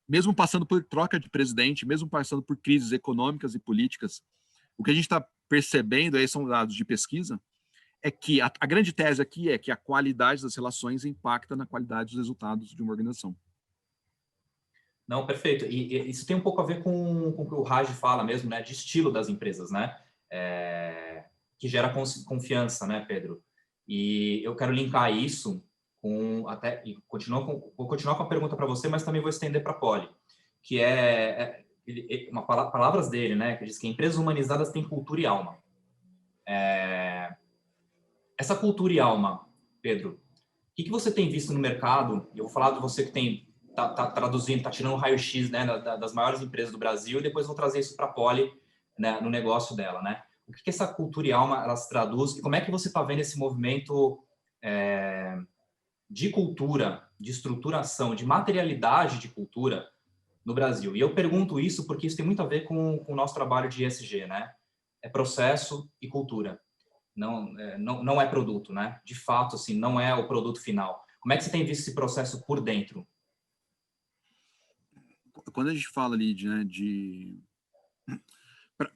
Mesmo passando por troca de presidente, mesmo passando por crises econômicas e políticas, o que a gente está percebendo, aí são dados de pesquisa, é que a grande tese aqui é que a qualidade das relações impacta na qualidade dos resultados de uma organização. Não, perfeito. E isso tem um pouco a ver com o que o Raj fala mesmo, né? De estilo das empresas, né? Que gera confiança, né, Pedro? E eu quero linkar isso com até e vou continuar com a pergunta para você, mas também vou estender para a Poli, que palavras dele, né? Que diz que empresas humanizadas têm cultura e alma. Essa cultura e alma, Pedro, o que você tem visto no mercado? Eu vou falar de você que tá traduzindo, tá tirando o raio-x, né, das maiores empresas do Brasil, e depois vou trazer isso para a Poli, né, no negócio dela, né? O que essa cultura e alma elas traduzem? E como é que você está vendo esse movimento de cultura, de estruturação, de materialidade de cultura no Brasil? E eu pergunto isso porque isso tem muito a ver com o nosso trabalho de ESG, né? É processo e cultura. Não é produto, né? De fato, assim, não é o produto final. Como é que você tem visto esse processo por dentro? Quando a gente fala ali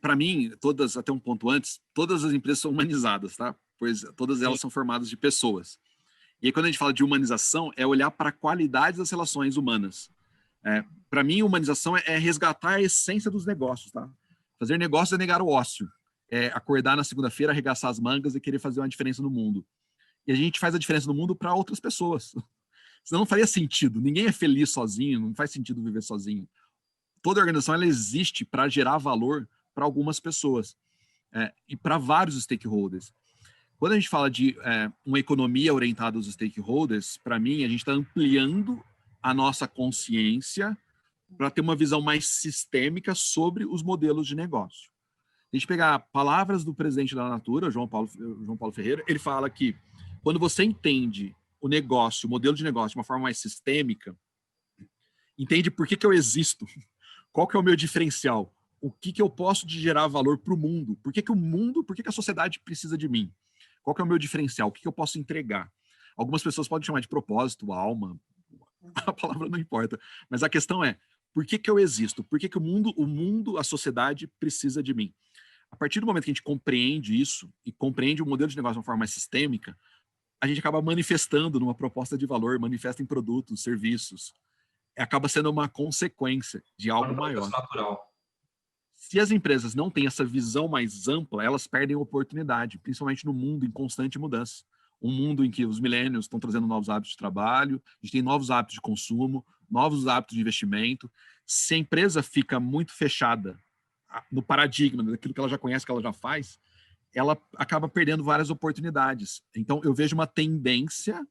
para mim, até um ponto antes, todas as empresas são humanizadas, tá? Pois todas elas são formadas de pessoas. E aí, quando a gente fala de humanização, é olhar para a qualidade das relações humanas. Para mim, humanização é resgatar a essência dos negócios, tá? Fazer negócio é negar o ócio. É acordar na segunda-feira, arregaçar as mangas e querer fazer uma diferença no mundo. E a gente faz a diferença no mundo para outras pessoas. Senão não faria sentido. Ninguém é feliz sozinho, não faz sentido viver sozinho. Toda organização ela existe para gerar valor para algumas pessoas e para vários stakeholders. Quando a gente fala de uma economia orientada aos stakeholders, para mim, a gente está ampliando a nossa consciência para ter uma visão mais sistêmica sobre os modelos de negócio. A gente pegar palavras do presidente da Natura, João Paulo Ferreira, ele fala que quando você entende o negócio, o modelo de negócio de uma forma mais sistêmica, entende por que eu existo, qual que é o meu diferencial, o que eu posso de gerar valor para o mundo, por que a sociedade precisa de mim, qual que é o meu diferencial, o que eu posso entregar. Algumas pessoas podem chamar de propósito, alma, a palavra não importa, mas a questão é, por que eu existo, por que o mundo, a sociedade precisa de mim. A partir do momento que a gente compreende isso e compreende o modelo de negócio de uma forma mais sistêmica, a gente acaba manifestando numa proposta de valor, manifesta em produtos, serviços. Acaba sendo uma consequência de algo maior. Natural. Se as empresas não têm essa visão mais ampla, elas perdem oportunidade, principalmente no mundo em constante mudança. Um mundo em que os millennials estão trazendo novos hábitos de trabalho, a gente tem novos hábitos de consumo, novos hábitos de investimento. Se a empresa fica muito fechada no paradigma daquilo que ela já conhece, que ela já faz, ela acaba perdendo várias oportunidades. Então, eu vejo uma tendência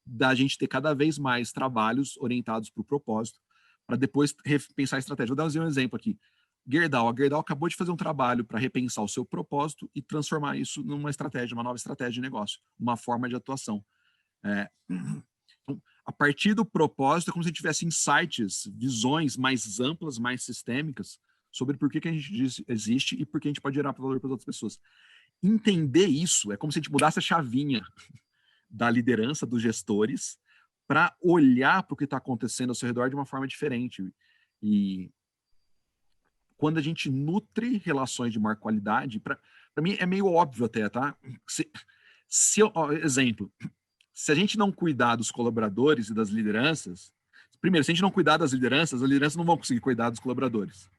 da gente ter cada vez mais trabalhos orientados para o propósito, para depois repensar a estratégia. Vou dar um exemplo aqui. A Gerdau acabou de fazer um trabalho para repensar o seu propósito e transformar isso numa estratégia, uma nova estratégia de negócio, uma forma de atuação. Então, a partir do propósito, é como se a gente tivesse insights, visões mais amplas, mais sistêmicas, sobre por que a gente existe e por que a gente pode gerar valor para as outras pessoas. Entender isso é como se a gente mudasse a chavinha da liderança, dos gestores, para olhar para o que está acontecendo ao seu redor de uma forma diferente. E quando a gente nutre relações de maior qualidade, para mim é meio óbvio até, tá? Exemplo, se a gente não cuidar dos colaboradores e das lideranças, primeiro, se a gente não cuidar das lideranças, as lideranças não vão conseguir cuidar dos colaboradores.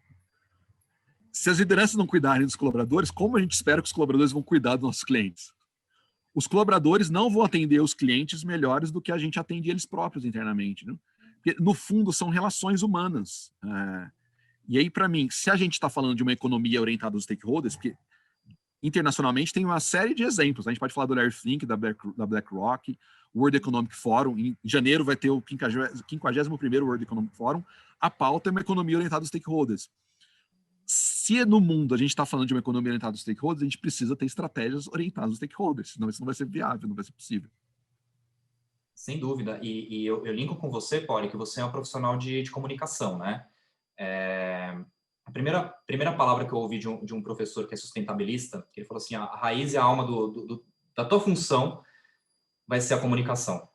Se as lideranças não cuidarem dos colaboradores, como a gente espera que os colaboradores vão cuidar dos nossos clientes? Os colaboradores não vão atender os clientes melhores do que a gente atende eles próprios internamente, né? Porque, no fundo, são relações humanas. E aí, para mim, se a gente está falando de uma economia orientada aos stakeholders, porque internacionalmente tem uma série de exemplos. A gente pode falar do Larry Fink, da BlackRock, o World Economic Forum. Em janeiro vai ter o 51º World Economic Forum. A pauta é uma economia orientada aos stakeholders. Se se no mundo a gente está falando de uma economia orientada aos stakeholders, a gente precisa ter estratégias orientadas aos stakeholders, senão isso não vai ser viável, não vai ser possível. Sem dúvida. E eu linko com você, Poli, que você é um profissional de comunicação, né? A primeira palavra que eu ouvi de um professor que é sustentabilista, que ele falou assim, a raiz e a alma da tua função vai ser a comunicação.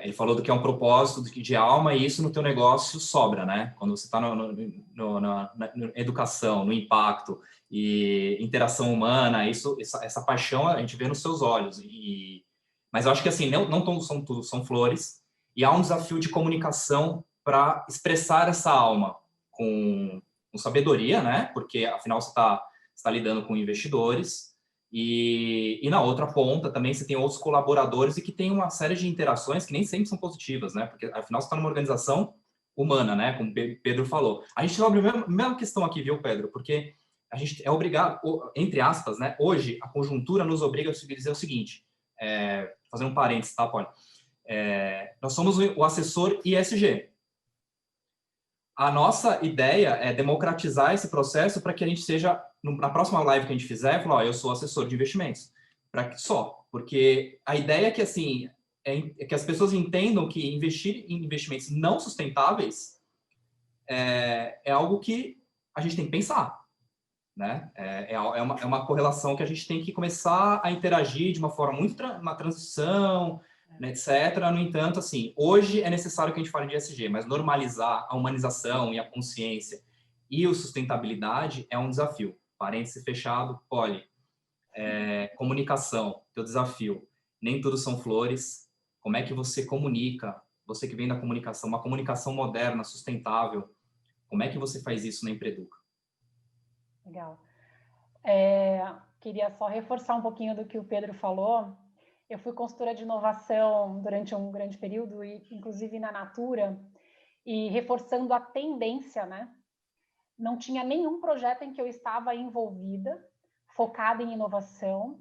Ele falou do que é um propósito de alma, e isso no teu negócio sobra, né? Quando você está na educação, no impacto e interação humana, essa paixão a gente vê nos seus olhos. Mas eu acho que assim, não todos são flores, e há um desafio de comunicação para expressar essa alma com sabedoria, né? Porque afinal você está lidando com investidores. E na outra ponta também você tem outros colaboradores e que tem uma série de interações que nem sempre são positivas, né? Porque afinal você está numa organização humana, né? Como o Pedro falou. A gente abre a mesma questão aqui, viu, Pedro? Porque a gente é obrigado, entre aspas, né? Hoje a conjuntura nos obriga a dizer o seguinte, fazendo um parênteses, tá, Paulo? Nós somos o assessor ISG. A nossa ideia é democratizar esse processo para que a gente seja, na próxima live que a gente fizer, falar, eu sou assessor de investimentos. Porque a ideia é que, assim, é que as pessoas entendam que investir em investimentos não sustentáveis é algo que a gente tem que pensar, né? É uma correlação que a gente tem que começar a interagir de uma forma muito, uma transição, né, etc. No entanto, assim, hoje é necessário que a gente fale de ESG, mas normalizar a humanização e a consciência e a sustentabilidade é um desafio. Parêntese fechado, Poli. Comunicação, teu desafio. Nem tudo são flores. Como é que você comunica? Você que vem da comunicação, uma comunicação moderna, sustentável. Como é que você faz isso na Empreduca? Legal. Queria só reforçar um pouquinho do que o Pedro falou. Eu fui consultora de inovação durante um grande período, inclusive na Natura, e reforçando a tendência, né? Não tinha nenhum projeto em que eu estava envolvida, focada em inovação,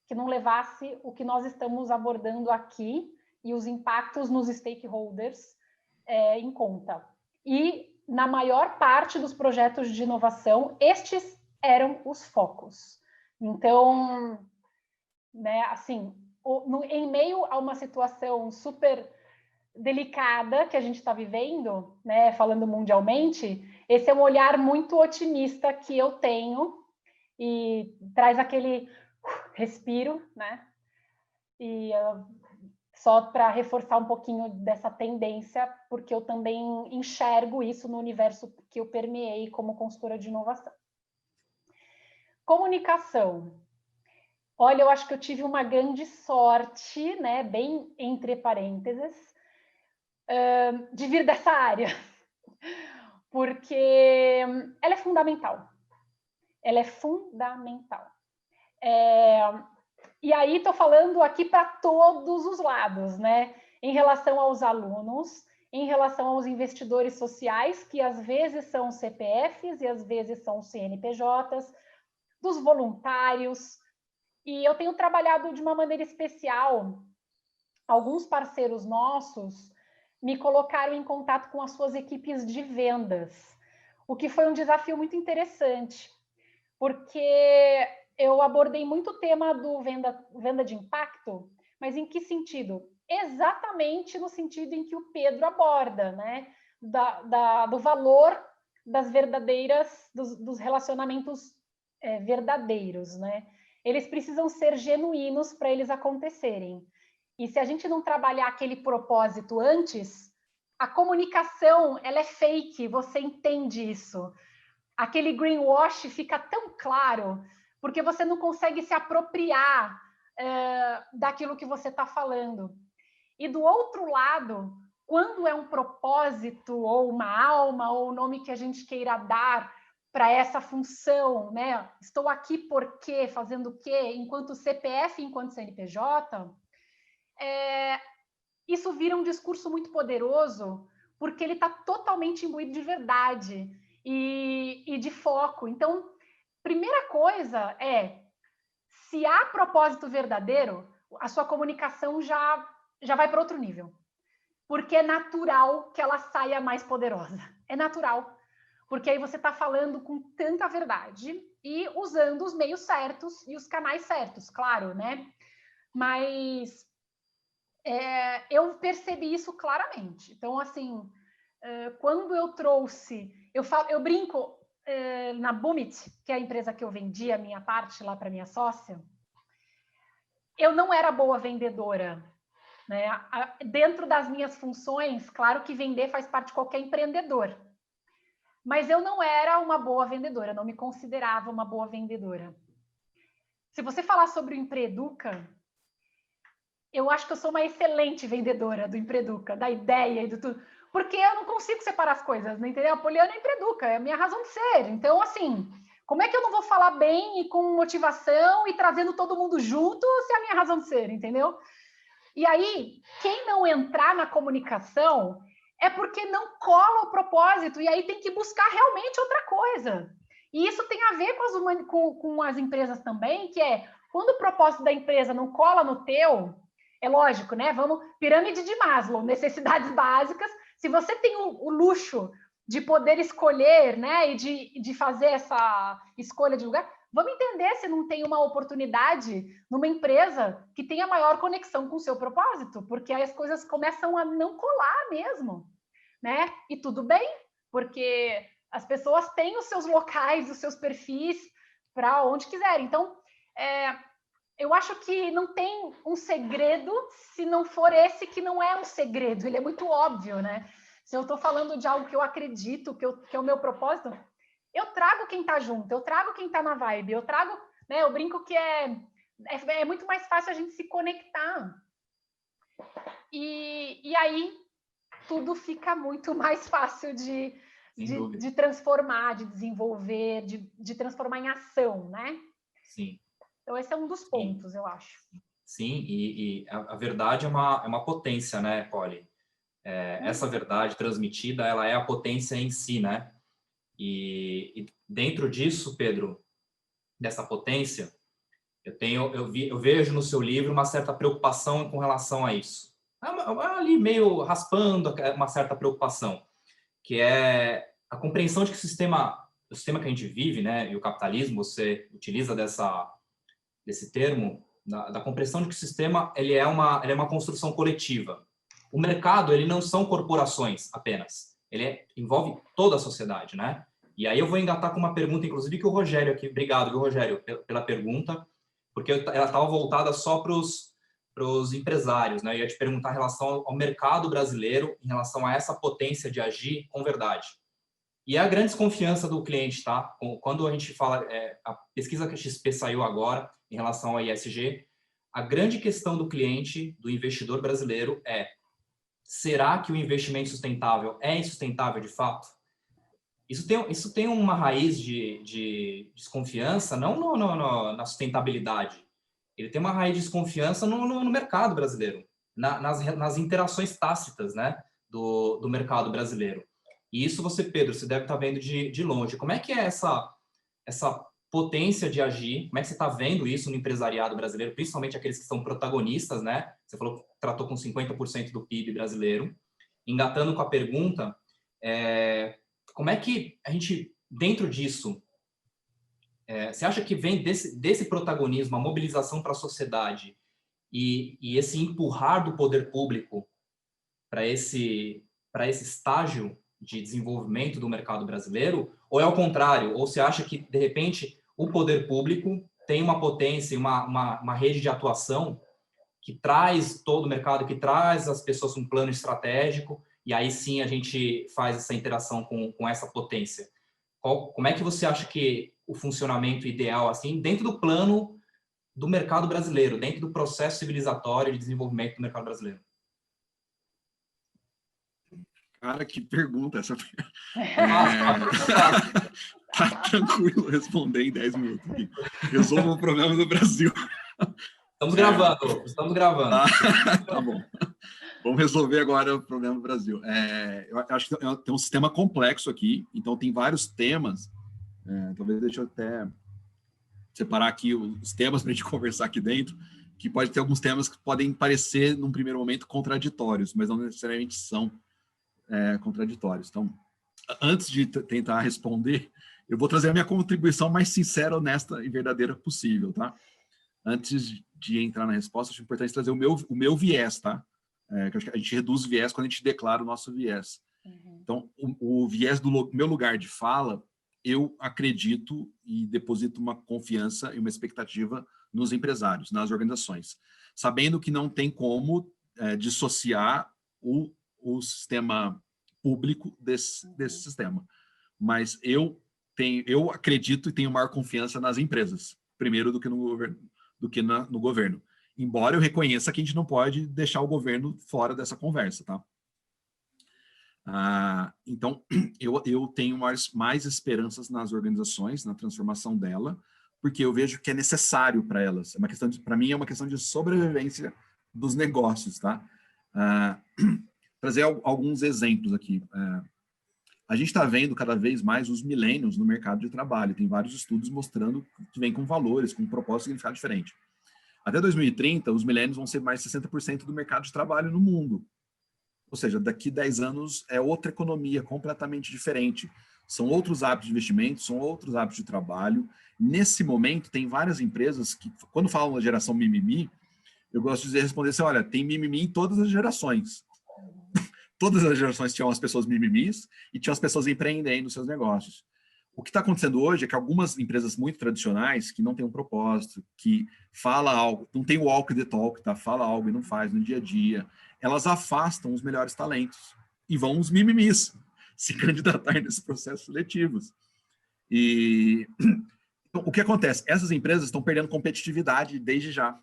que não levasse o que nós estamos abordando aqui e os impactos nos stakeholders em conta. E, na maior parte dos projetos de inovação, estes eram os focos. Então, né, assim, em meio a uma situação super delicada que a gente está vivendo, né, falando mundialmente, esse é um olhar muito otimista que eu tenho e traz aquele respiro, né? E só para reforçar um pouquinho dessa tendência, porque eu também enxergo isso no universo que eu permeei como consultora de inovação. Comunicação. Olha, eu acho que eu tive uma grande sorte, né, bem entre parênteses, de vir dessa área, porque ela é fundamental. Ela é fundamental. E aí estou falando aqui para todos os lados, né? Em relação aos alunos, em relação aos investidores sociais, que às vezes são CPFs e às vezes são CNPJs, dos voluntários. E eu tenho trabalhado de uma maneira especial. Alguns parceiros nossos me colocaram em contato com as suas equipes de vendas, o que foi um desafio muito interessante, porque eu abordei muito o tema do venda de impacto, mas em que sentido? Exatamente no sentido em que o Pedro aborda, né? Do valor das verdadeiras, dos relacionamentos verdadeiros, né? Eles precisam ser genuínos para eles acontecerem. E se a gente não trabalhar aquele propósito antes, a comunicação ela é fake, você entende isso. Aquele greenwash fica tão claro, porque você não consegue se apropriar daquilo que você está falando. E do outro lado, quando é um propósito, ou uma alma, ou o nome que a gente queira dar para essa função, né? Estou aqui por quê? Fazendo o quê? Enquanto CPF, enquanto CNPJ, isso vira um discurso muito poderoso, porque ele está totalmente imbuído de verdade e de foco. Então, primeira coisa se há propósito verdadeiro, a sua comunicação já vai para outro nível. Porque é natural que ela saia mais poderosa. É natural. porque aí você está falando com tanta verdade e usando os meios certos e os canais certos, claro, né? Mas eu percebi isso claramente. Então, assim, quando eu trouxe... Eu brinco na Bumit, que é a empresa que eu vendi a minha parte lá para minha sócia, eu não era boa vendedora, né? Dentro das minhas funções, claro que vender faz parte de qualquer empreendedor, mas eu não era uma boa vendedora, não me considerava uma boa vendedora. Se você falar sobre o Empreeduca, eu acho que eu sou uma excelente vendedora do Empreeduca, da ideia e do tudo, porque eu não consigo separar as coisas, não entendeu? A Poliana é Empreeduca, é a minha razão de ser. Então, assim, como é que eu não vou falar bem e com motivação e trazendo todo mundo junto se é a minha razão de ser, entendeu? E aí, quem não entrar na comunicação é porque não cola o propósito, e aí tem que buscar realmente outra coisa. E isso tem a ver com as empresas também, que é, quando o propósito da empresa não cola no teu, é lógico, né? Vamos, pirâmide de Maslow, necessidades básicas. Se você tem o luxo de poder escolher, né, e de fazer essa escolha de lugar, vamos entender se não tem uma oportunidade numa empresa que tenha maior conexão com o seu propósito, porque aí as coisas começam a não colar mesmo, né? E tudo bem, porque as pessoas têm os seus locais, os seus perfis para onde quiserem. Então, eu acho que não tem um segredo se não for esse que não é um segredo, ele é muito óbvio, né? Se eu estou falando de algo que eu acredito, que é o meu propósito, eu trago quem está junto, eu trago quem está na vibe, eu trago, né? Eu brinco que é muito mais fácil a gente se conectar. E aí tudo fica muito mais fácil de transformar, de desenvolver, de transformar em ação, né? Sim. Então, esse é um dos pontos, eu acho. Sim, e a verdade é uma potência, né, Polly? Essa verdade transmitida, ela é a potência em si, né? E dentro disso, Pedro, dessa potência, eu vejo no seu livro uma certa preocupação com relação a isso. Ali meio raspando uma certa preocupação, que é a compreensão de que o sistema que a gente vive, né, e o capitalismo, você utiliza desse termo, da compreensão de que o sistema ele é uma construção coletiva. O mercado, ele não são corporações apenas, envolve toda a sociedade, né? E aí eu vou engatar com uma pergunta, inclusive, que o Rogério aqui, obrigado, viu, Rogério, pela pergunta, porque ela estava voltada só para os empresários, né? Eu ia te perguntar em relação ao mercado brasileiro, em relação a essa potência de agir com verdade. E é a grande desconfiança do cliente, tá? Quando a gente fala, a pesquisa que a XP saiu agora, em relação ao ESG, a grande questão do cliente, do investidor brasileiro será que o investimento sustentável é insustentável de fato? Isso tem uma raiz de desconfiança, não na sustentabilidade. Ele tem uma raiz de desconfiança no mercado brasileiro, nas interações tácitas, né, do mercado brasileiro. E isso Pedro, você deve estar vendo de longe. Como é que é essa potência de agir? Como é que você está vendo isso no empresariado brasileiro, principalmente aqueles que são protagonistas, né? Você falou que tratou com 50% do PIB brasileiro. Engatando com a pergunta, como é que a gente, dentro disso, você acha que vem desse protagonismo, a mobilização para a sociedade e esse empurrar do poder público para esse estágio de desenvolvimento do mercado brasileiro, ou é ao contrário? Ou você acha que, de repente, o poder público tem uma potência, uma rede de atuação que traz todo o mercado, que traz as pessoas um plano estratégico, e aí sim a gente faz essa interação com essa potência? Como é que você acha que o funcionamento ideal, assim, dentro do plano do mercado brasileiro, dentro do processo civilizatório de desenvolvimento do mercado brasileiro? Cara, que pergunta essa. Tá tranquilo responder em 10 minutos aqui. Resolva o problema do Brasil. Estamos gravando. Tá bom. Vamos resolver agora o problema do Brasil. Eu acho que tem um sistema complexo aqui, então tem vários temas. Talvez deixa eu até separar aqui os temas para a gente conversar aqui dentro, que pode ter alguns temas que podem parecer, num primeiro momento, contraditórios, mas não necessariamente são contraditórios. Então, antes de tentar responder, eu vou trazer a minha contribuição mais sincera, honesta e verdadeira possível, tá? Antes de entrar na resposta, acho importante trazer o meu viés, tá? Que eu acho que a gente reduz o viés quando a gente declara o nosso viés. Então, o viés do meu lugar de fala, eu acredito e deposito uma confiança e uma expectativa nos empresários, nas organizações, sabendo que não tem como dissociar o sistema público desse sistema. Mas eu acredito e tenho maior confiança nas empresas, primeiro do que no governo. Embora eu reconheça que a gente não pode deixar o governo fora dessa conversa, tá? Então, eu tenho mais esperanças nas organizações, na transformação dela, porque eu vejo que é necessário para elas. Para mim, é uma questão de sobrevivência dos negócios, tá? Trazer alguns exemplos aqui. A gente está vendo cada vez mais os millennials no mercado de trabalho. Tem vários estudos mostrando que vem com valores, com um propósito e significado diferente. Até 2030, os millennials vão ser mais 60% do mercado de trabalho no mundo. Ou seja, daqui 10 anos é outra economia completamente diferente. São outros hábitos de investimento, são outros hábitos de trabalho. Nesse momento, tem várias empresas que, quando falam da geração mimimi, eu gosto de responder assim, olha, tem mimimi em todas as gerações. Todas as gerações tinham as pessoas mimimis e tinham as pessoas empreendendo seus negócios. O que está acontecendo hoje é que algumas empresas muito tradicionais, que não têm um propósito, que fala algo, não tem o walk the talk, tá? Fala algo e não faz no dia a dia, elas afastam os melhores talentos e vão os mimimis se candidatar nesses processos seletivos. E então, o que acontece? Essas empresas estão perdendo competitividade desde já.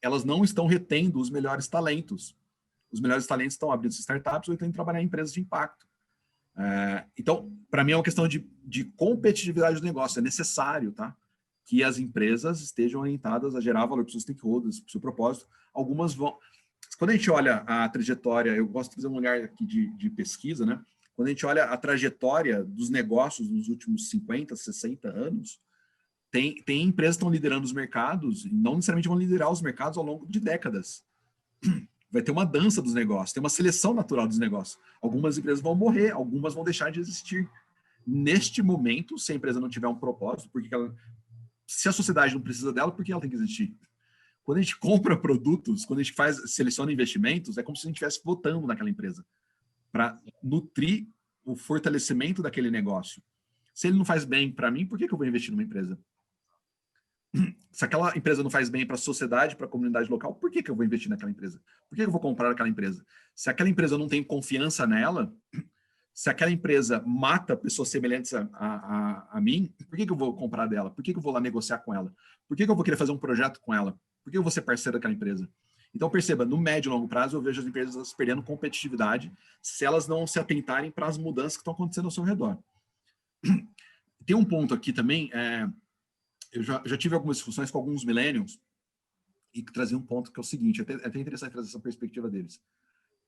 Elas não estão retendo os melhores talentos. Os melhores talentos estão abrindo startups ou estão indo trabalhar em empresas de impacto. Então, para mim é uma questão de competitividade do negócio. É necessário, tá, que as empresas estejam orientadas a gerar valor para os seus stakeholders, para o seu propósito. Algumas vão... Quando a gente olha a trajetória, eu gosto de fazer um olhar aqui de pesquisa, né? Quando a gente olha a trajetória dos negócios nos últimos 50, 60 anos, tem empresas que estão liderando os mercados, e não necessariamente vão liderar os mercados ao longo de décadas. Vai ter uma dança dos negócios, tem uma seleção natural dos negócios. Algumas empresas vão morrer, algumas vão deixar de existir. Neste momento, se a empresa não tiver um propósito, se a sociedade não precisa dela, por que ela tem que existir? Quando a gente compra produtos, quando a gente seleciona investimentos, é como se a gente estivesse votando naquela empresa para nutrir o fortalecimento daquele negócio. Se ele não faz bem para mim, por que eu vou investir numa empresa? Se aquela empresa não faz bem para a sociedade, para a comunidade local, por que eu vou investir naquela empresa? Por que eu vou comprar aquela empresa? Se aquela empresa não tem confiança nela, se aquela empresa mata pessoas semelhantes a mim, por que eu vou comprar dela? Por que eu vou lá negociar com ela? Por que eu vou querer fazer um projeto com ela? Por que eu vou ser parceiro daquela empresa? Então, perceba, no médio e longo prazo, eu vejo as empresas perdendo competitividade se elas não se atentarem para as mudanças que estão acontecendo ao seu redor. Tem um ponto aqui também, eu já tive algumas discussões com alguns millennials e que trazia um ponto que é o seguinte, é até interessante trazer essa perspectiva deles.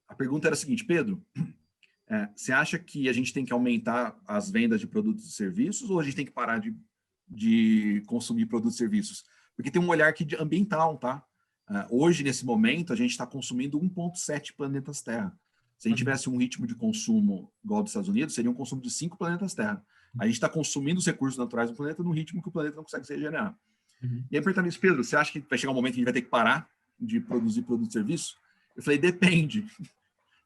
A pergunta era a seguinte, Pedro, você acha que a gente tem que aumentar as vendas de produtos e serviços ou a gente tem que parar de consumir produtos e serviços? Porque tem um olhar aqui de ambiental, tá? Hoje, nesse momento, a gente está consumindo 1,7 planetas Terra. Se a gente tivesse um ritmo de consumo igual dos Estados Unidos, seria um consumo de 5 planetas Terra. A gente está consumindo os recursos naturais do planeta num ritmo que o planeta não consegue se regenerar. E aí, perguntando isso, Pedro, você acha que vai chegar um momento que a gente vai ter que parar de produzir produto e serviço? Eu falei, depende.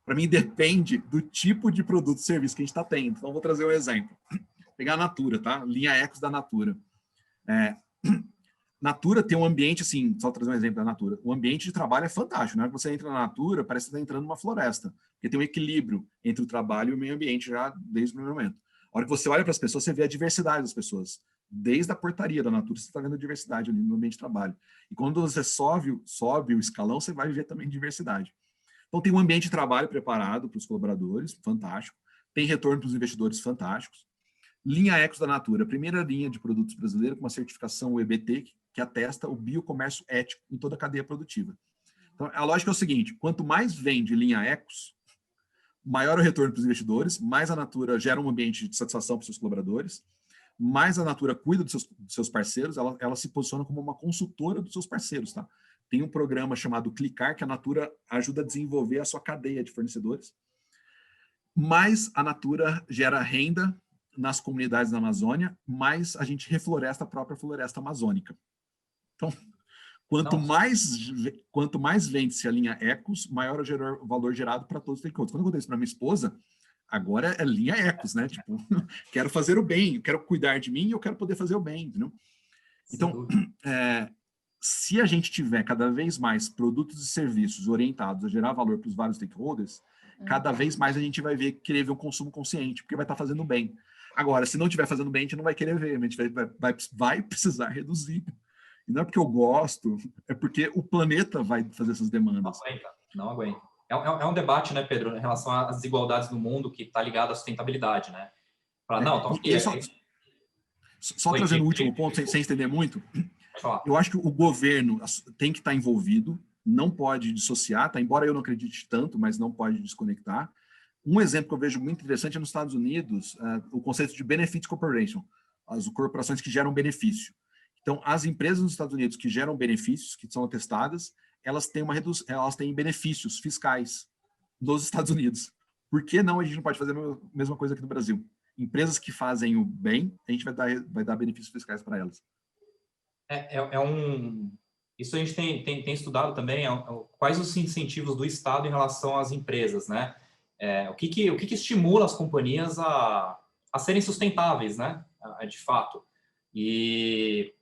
Para mim, depende do tipo de produto e serviço que a gente está tendo. Então, vou trazer um exemplo. Vou pegar a Natura, tá? Linha Ecos da Natura. Natura tem um ambiente, assim, só trazer um exemplo da Natura. O ambiente de trabalho é fantástico, né? Você entra na Natura, parece que você está entrando numa floresta, porque tem um equilíbrio entre o trabalho e o meio ambiente já desde o primeiro momento. A hora que você olha para as pessoas, você vê a diversidade das pessoas. Desde a portaria da Natura, você está vendo a diversidade ali no ambiente de trabalho. E quando você sobe o escalão, você vai ver também diversidade. Então, tem um ambiente de trabalho preparado para os colaboradores, fantástico. Tem retorno para os investidores, fantásticos. Linha Ecos da Natura, a primeira linha de produtos brasileira com uma certificação EBT, que atesta o biocomércio ético em toda a cadeia produtiva. Então, a lógica é o seguinte, quanto mais vende linha Ecos, maior o retorno para os investidores, mais a Natura gera um ambiente de satisfação para os seus colaboradores, mais a Natura cuida dos seus parceiros, ela se posiciona como uma consultora dos seus parceiros, tá? Tem um programa chamado Clicar, que a Natura ajuda a desenvolver a sua cadeia de fornecedores. mais a Natura gera renda nas comunidades da Amazônia, mais a gente refloresta a própria floresta amazônica. Então, quanto mais vende-se a linha Ecos, maior o valor gerado para todos os stakeholders. Quando eu contei isso para minha esposa, agora é linha Ecos, né? Tipo, quero fazer o bem, eu quero cuidar de mim e eu quero poder fazer o bem, entendeu? Então, se a gente tiver cada vez mais produtos e serviços orientados a gerar valor para os vários stakeholders, cada vez mais a gente vai querer ver um consumo consciente, porque vai estar fazendo bem. Agora, se não estiver fazendo bem, a gente não vai querer ver, a gente vai precisar reduzir. E não é porque eu gosto, é porque o planeta vai fazer essas demandas. Não aguenta. É um debate, né, Pedro, em relação às desigualdades no mundo que está ligado à sustentabilidade, né? Só trazendo o último ponto, sem estender muito, eu acho que o governo tem que estar envolvido, não pode dissociar, tá? Embora eu não acredite tanto, mas não pode desconectar. Um exemplo que eu vejo muito interessante é nos Estados Unidos, o conceito de Benefit Corporation, as corporações que geram benefício. Então, as empresas nos Estados Unidos que geram benefícios, que são atestadas, elas têm benefícios fiscais nos Estados Unidos. Por que não a gente não pode fazer a mesma coisa aqui no Brasil? Empresas que fazem o bem, a gente vai dar benefícios fiscais para elas. Isso a gente tem estudado também, quais os incentivos do Estado em relação às empresas, né? O que estimula as companhias a serem sustentáveis, né? De fato. E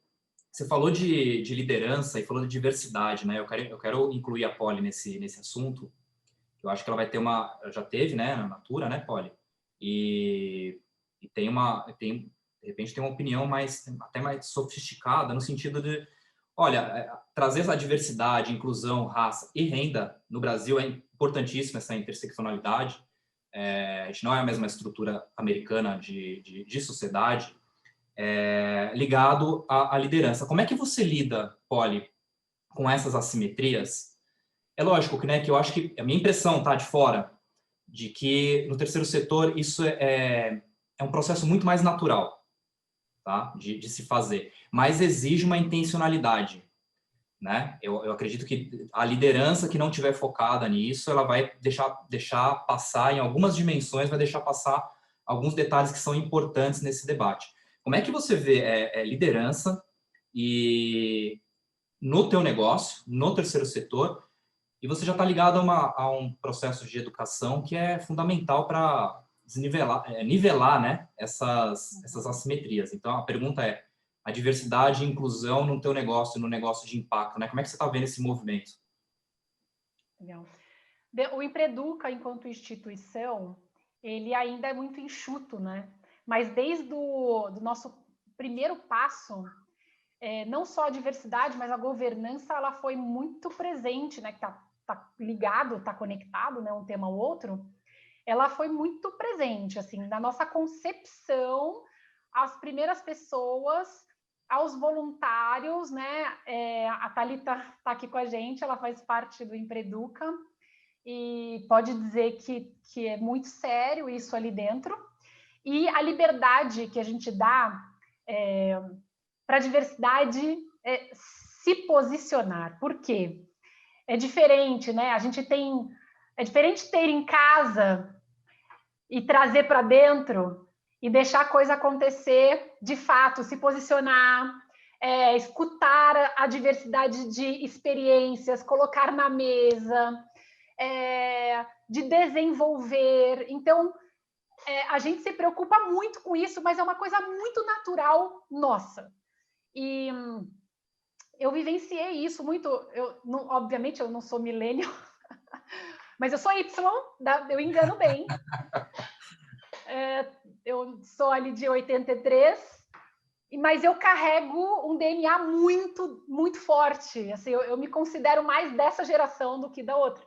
você falou de liderança e falou de diversidade, né? Eu quero incluir a Polly nesse assunto. Eu acho que ela vai ter já teve, né, na Natura, né, Polly? E de repente tem uma opinião até mais sofisticada no sentido de, olha, trazer essa diversidade, inclusão, raça e renda no Brasil é importantíssima, essa interseccionalidade. A gente não é a mesma estrutura americana de sociedade, ligado à liderança. Como é que você lida, Polly, com essas assimetrias? É lógico que, né, que eu acho que a minha impressão, tá, de fora, de que no terceiro setor isso é um processo muito mais natural, tá, de se fazer, mas exige uma intencionalidade, né? Eu acredito que a liderança que não tiver focada nisso, ela vai deixar passar em algumas dimensões, vai deixar passar alguns detalhes que são importantes nesse debate. Como é que você vê liderança e no teu negócio, no terceiro setor, e você já está ligado a um processo de educação que é fundamental para nivelar, né, essas assimetrias. Então, a pergunta é, a diversidade e inclusão no teu negócio, no negócio de impacto, né? Como é que você está vendo esse movimento? Legal. O Empreduca, enquanto instituição, ele ainda é muito enxuto, né? Mas desde do nosso primeiro passo, não só a diversidade, mas a governança, ela foi muito presente, né? Que tá ligado, tá conectado, né? Um tema ao outro. Ela foi muito presente, assim, na nossa concepção, as primeiras pessoas, aos voluntários, né? A Thalita está aqui com a gente, ela faz parte do Empreduca e pode dizer que é muito sério isso ali dentro. E a liberdade que a gente dá para a diversidade se posicionar. Por quê? É diferente, né? É diferente ter em casa e trazer para dentro e deixar a coisa acontecer de fato, se posicionar, escutar a diversidade de experiências, colocar na mesa, de desenvolver. Então, a gente se preocupa muito com isso, mas é uma coisa muito natural nossa. E eu vivenciei isso muito. Obviamente, eu não sou millennial, mas eu sou Y, eu engano bem. Eu sou ali de 83, mas eu carrego um DNA muito, muito forte. Assim, eu me considero mais dessa geração do que da outra.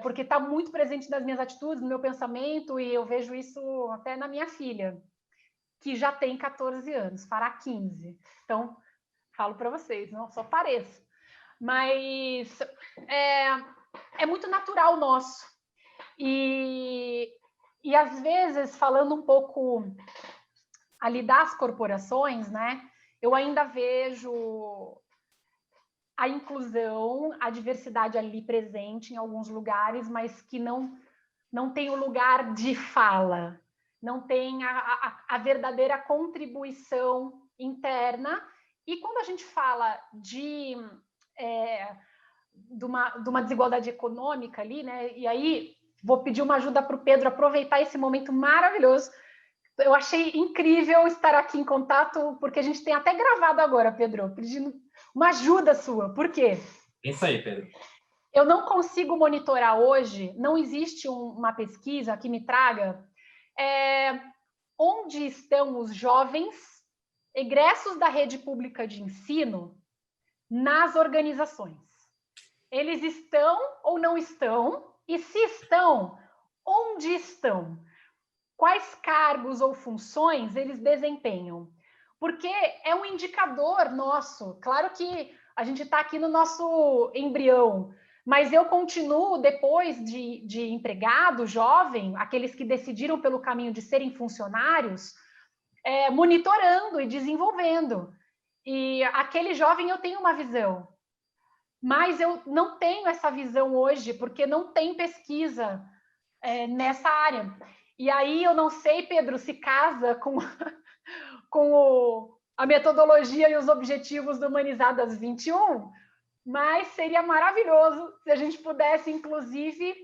Porque está muito presente nas minhas atitudes, no meu pensamento, e eu vejo isso até na minha filha, que já tem 14 anos, fará 15. Então, falo para vocês, não só pareço. Mas é muito natural nosso. E às vezes, falando um pouco ali das corporações, né, eu ainda vejo a inclusão, a diversidade ali presente em alguns lugares, mas que não não tem o lugar de fala, não tem a verdadeira contribuição interna. E quando a gente fala de uma desigualdade econômica ali, né? E aí vou pedir uma ajuda para o Pedro aproveitar esse momento maravilhoso. Eu achei incrível estar aqui em contato, porque a gente tem até gravado agora, Pedro, pedindo uma ajuda sua. Por quê? Isso aí, Pedro. Eu não consigo monitorar hoje, não existe uma pesquisa que me traga onde estão os jovens egressos da rede pública de ensino nas organizações. Eles estão ou não estão? E se estão, onde estão? Quais cargos ou funções eles desempenham? Porque é um indicador nosso. Claro que a gente está aqui no nosso embrião, mas eu continuo, depois de empregado, jovem, aqueles que decidiram pelo caminho de serem funcionários, monitorando e desenvolvendo. E aquele jovem eu tenho uma visão, mas eu não tenho essa visão hoje, porque não tem pesquisa nessa área. E aí eu não sei, Pedro, se casa com a metodologia e os objetivos do Humanizadas 21, mas seria maravilhoso se a gente pudesse, inclusive,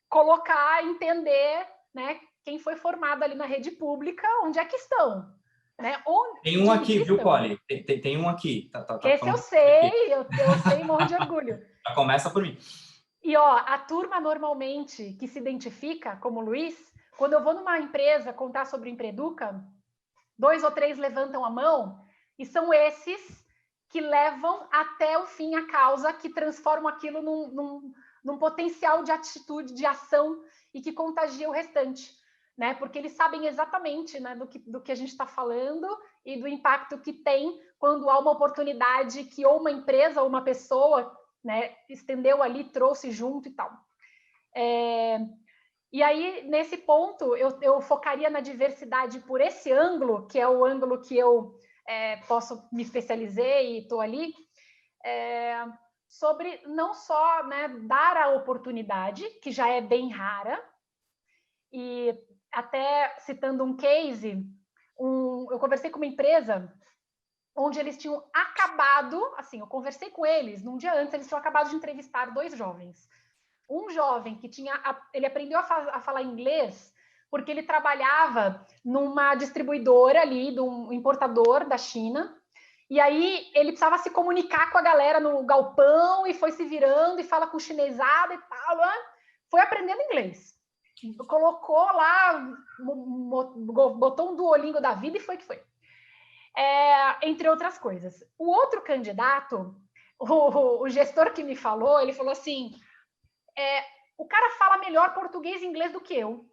colocar, entender, né, quem foi formado ali na rede pública, onde é que estão. Né? Tem um aqui, viu, Polly? Tem um aqui. Esse eu sei, eu sei, um monte de orgulho. Já começa por mim. E, ó, a turma normalmente que se identifica como Luiz, quando eu vou numa empresa contar sobre o Empreduca, 2 ou 3 levantam a mão e são esses que levam até o fim a causa, que transformam aquilo num potencial de atitude, de ação e que contagia o restante, né? Porque eles sabem exatamente, né, do que a gente está falando e do impacto que tem quando há uma oportunidade que ou uma empresa ou uma pessoa, né, estendeu ali, trouxe junto e tal. E aí, nesse ponto, eu focaria na diversidade por esse ângulo, que é o ângulo que eu posso me especializei e estou ali, sobre não só, né, dar a oportunidade, que já é bem rara, e até citando um case, eu conversei com uma empresa onde eles tinham acabado, assim, eu conversei com eles, num dia antes, eles tinham acabado de entrevistar 2 jovens. Um jovem que ele aprendeu a falar inglês porque ele trabalhava numa distribuidora ali, de um importador da China, e aí ele precisava se comunicar com a galera no galpão e foi se virando e fala com chinesada e tal, foi aprendendo inglês. Colocou lá, botou um Duolingo da vida e foi que foi. Entre outras coisas. O outro candidato, o gestor que me falou, ele falou assim, o cara fala melhor português e inglês do que eu.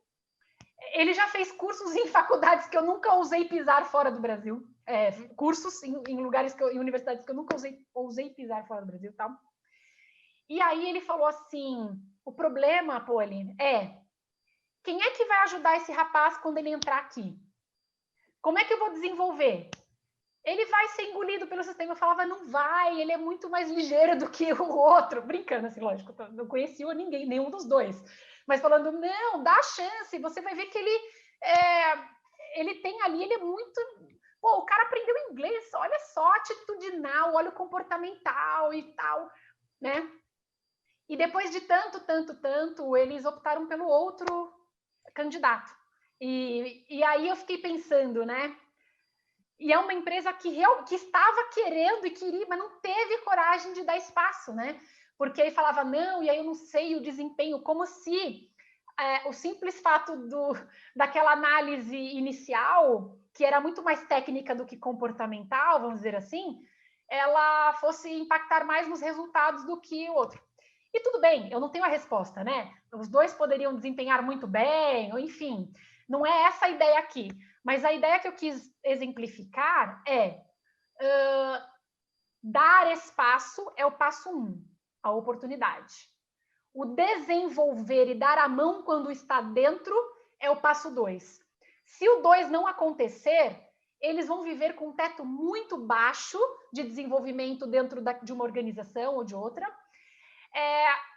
Ele já fez cursos em faculdades que eu nunca ousei pisar fora do Brasil. Cursos em lugares, em universidades que eu nunca ousei pisar fora do Brasil e tal. E aí ele falou assim, o problema, Polly, quem é que vai ajudar esse rapaz quando ele entrar aqui? Como é que eu vou desenvolver? Ele vai ser engolido pelo sistema. Eu falava, não vai, ele é muito mais ligeiro do que o outro. Brincando, assim, lógico, não conhecia ninguém, nenhum dos dois. Mas falando, não, dá a chance, você vai ver que ele tem ali, ele é muito... Pô, o cara aprendeu inglês, olha só, atitudinal, olha o comportamental e tal, né? E depois de tanto, eles optaram pelo outro candidato. E aí eu fiquei pensando, né? E é uma empresa que estava querendo e queria, mas não teve coragem de dar espaço, né? Porque aí falava, não, e aí eu não sei o desempenho, como se o simples fato daquela análise inicial, que era muito mais técnica do que comportamental, vamos dizer assim, ela fosse impactar mais nos resultados do que o outro. E tudo bem, eu não tenho a resposta, né? Os dois poderiam desempenhar muito bem, ou enfim, não é essa a ideia aqui. Mas a ideia que eu quis exemplificar dar espaço é o passo 1, a oportunidade. O desenvolver e dar a mão quando está dentro é o passo 2. Se o 2 não acontecer, eles vão viver com um teto muito baixo de desenvolvimento dentro de uma organização ou de outra,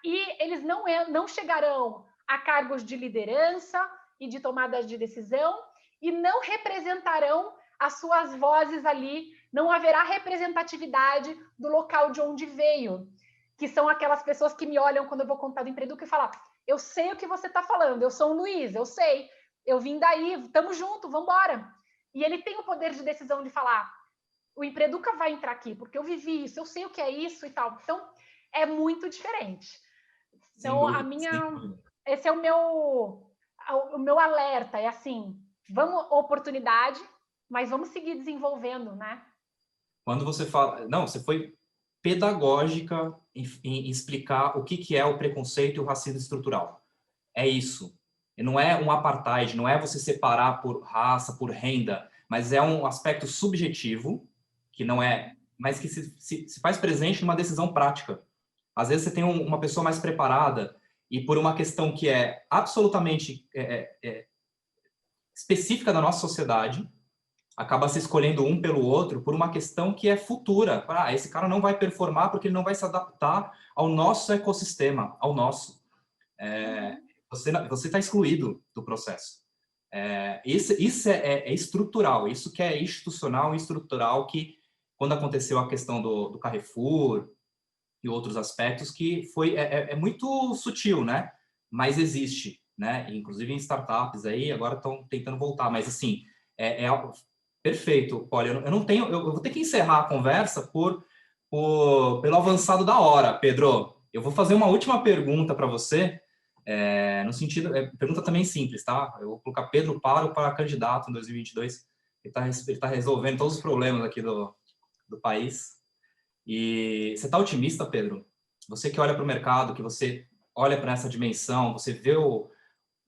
e eles não chegarão a cargos de liderança e de tomadas de decisão e não representarão as suas vozes ali, não haverá representatividade do local de onde veio, que são aquelas pessoas que me olham quando eu vou contar do Empreduca e falam, eu sei o que você está falando, eu sou o Luiz, eu sei, eu vim daí, estamos juntos, vamos embora. E ele tem o poder de decisão de falar, o Empreduca vai entrar aqui, porque eu vivi isso, eu sei o que é isso e tal. Então, é muito diferente. Então, esse é o meu alerta, é assim, vamos, oportunidade, mas vamos seguir desenvolvendo, né? Quando você fala... Não, você foi pedagógica em explicar o que é o preconceito e o racismo estrutural. É isso. Não é um apartheid, não é você separar por raça, por renda, mas é um aspecto subjetivo, que não é, mas que se faz presente numa decisão prática. Às vezes você tem uma pessoa mais preparada e por uma questão que é absolutamente específica da nossa sociedade, acaba se escolhendo um pelo outro por uma questão que é futura. Esse cara não vai performar porque ele não vai se adaptar ao nosso ecossistema, ao nosso. Você está excluído do processo. Isso é estrutural, isso que é institucional e estrutural, que quando aconteceu a questão do Carrefour e outros aspectos, que é muito sutil, né? Mas existe, né? Inclusive em startups aí, agora estão tentando voltar, mas assim, algo perfeito, Polly. Eu vou ter que encerrar a conversa pelo avançado da hora, Pedro. Eu vou fazer uma última pergunta para você, no sentido, pergunta também simples, tá? Eu vou colocar Pedro Paro para candidato em 2022. Ele tá resolvendo todos os problemas aqui do país. E você está otimista, Pedro? Você que olha para o mercado, que você olha para essa dimensão, você vê o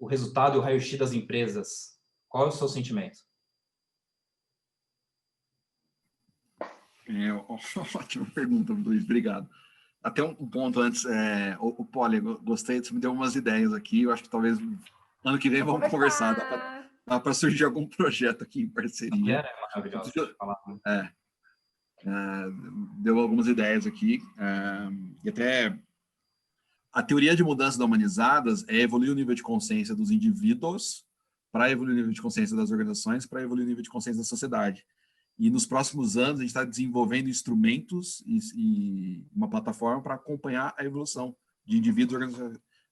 resultado e o raio-x das empresas. Qual é o seu sentimento? Ótima pergunta, Luiz, obrigado. Até um ponto antes, o Polly, gostei, você me deu umas ideias aqui, eu acho que talvez ano que vem vamos conversar, dá para surgir algum projeto aqui em parceria. É maravilhoso. Deu algumas ideias aqui, e até a teoria de mudança da humanizadas é evoluir o nível de consciência dos indivíduos para evoluir o nível de consciência das organizações, para evoluir o nível de consciência da sociedade. E nos próximos anos a gente está desenvolvendo instrumentos e uma plataforma para acompanhar a evolução de indivíduos,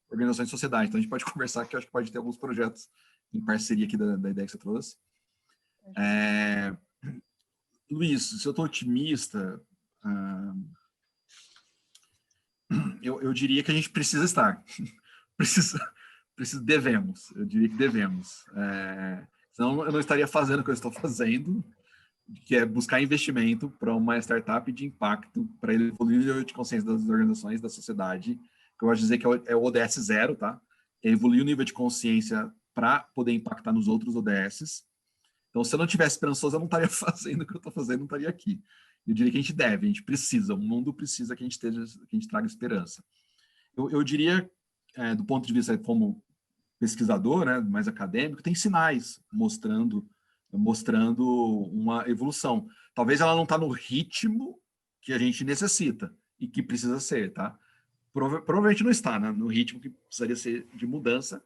organizações e sociedade. Então a gente pode conversar, que eu acho que pode ter alguns projetos em parceria aqui da ideia que você trouxe. Luiz, se eu estou otimista, eu diria que a gente precisa estar. Devemos, eu diria que devemos. Senão eu não estaria fazendo o que eu estou fazendo, que é buscar investimento para uma startup de impacto, para ele evoluir o nível de consciência das organizações, da sociedade, que eu gosto de dizer que é o ODS 0, tá? É evoluir o nível de consciência para poder impactar nos outros ODSs. Então, se eu não tivesse esperançoso, eu não estaria fazendo o que eu estou fazendo, não estaria aqui. Eu diria que a gente precisa, o mundo precisa que a gente traga esperança. Eu diria, do ponto de vista como pesquisador, né, mais acadêmico, tem sinais mostrando uma evolução. Talvez ela não está no ritmo que a gente necessita e que precisa ser, tá? Provavelmente não está, né, no ritmo que precisaria ser de mudança,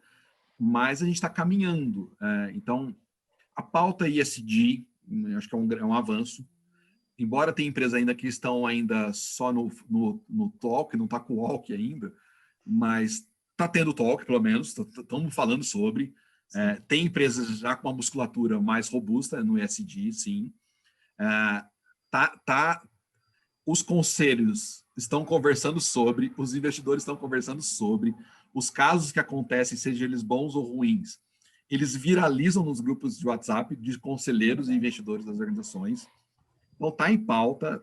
mas a gente está caminhando. Então, a pauta ESG, acho que é um avanço, embora tenha empresas ainda que estão ainda só no talk, não está com o walk ainda, mas está tendo talk, pelo menos, estamos falando sobre. Tem empresas já com uma musculatura mais robusta no ESG, sim. Os conselhos estão conversando sobre, os investidores estão conversando sobre, os casos que acontecem, sejam eles bons ou ruins, eles viralizam nos grupos de WhatsApp de conselheiros e investidores das organizações. Então, está em pauta.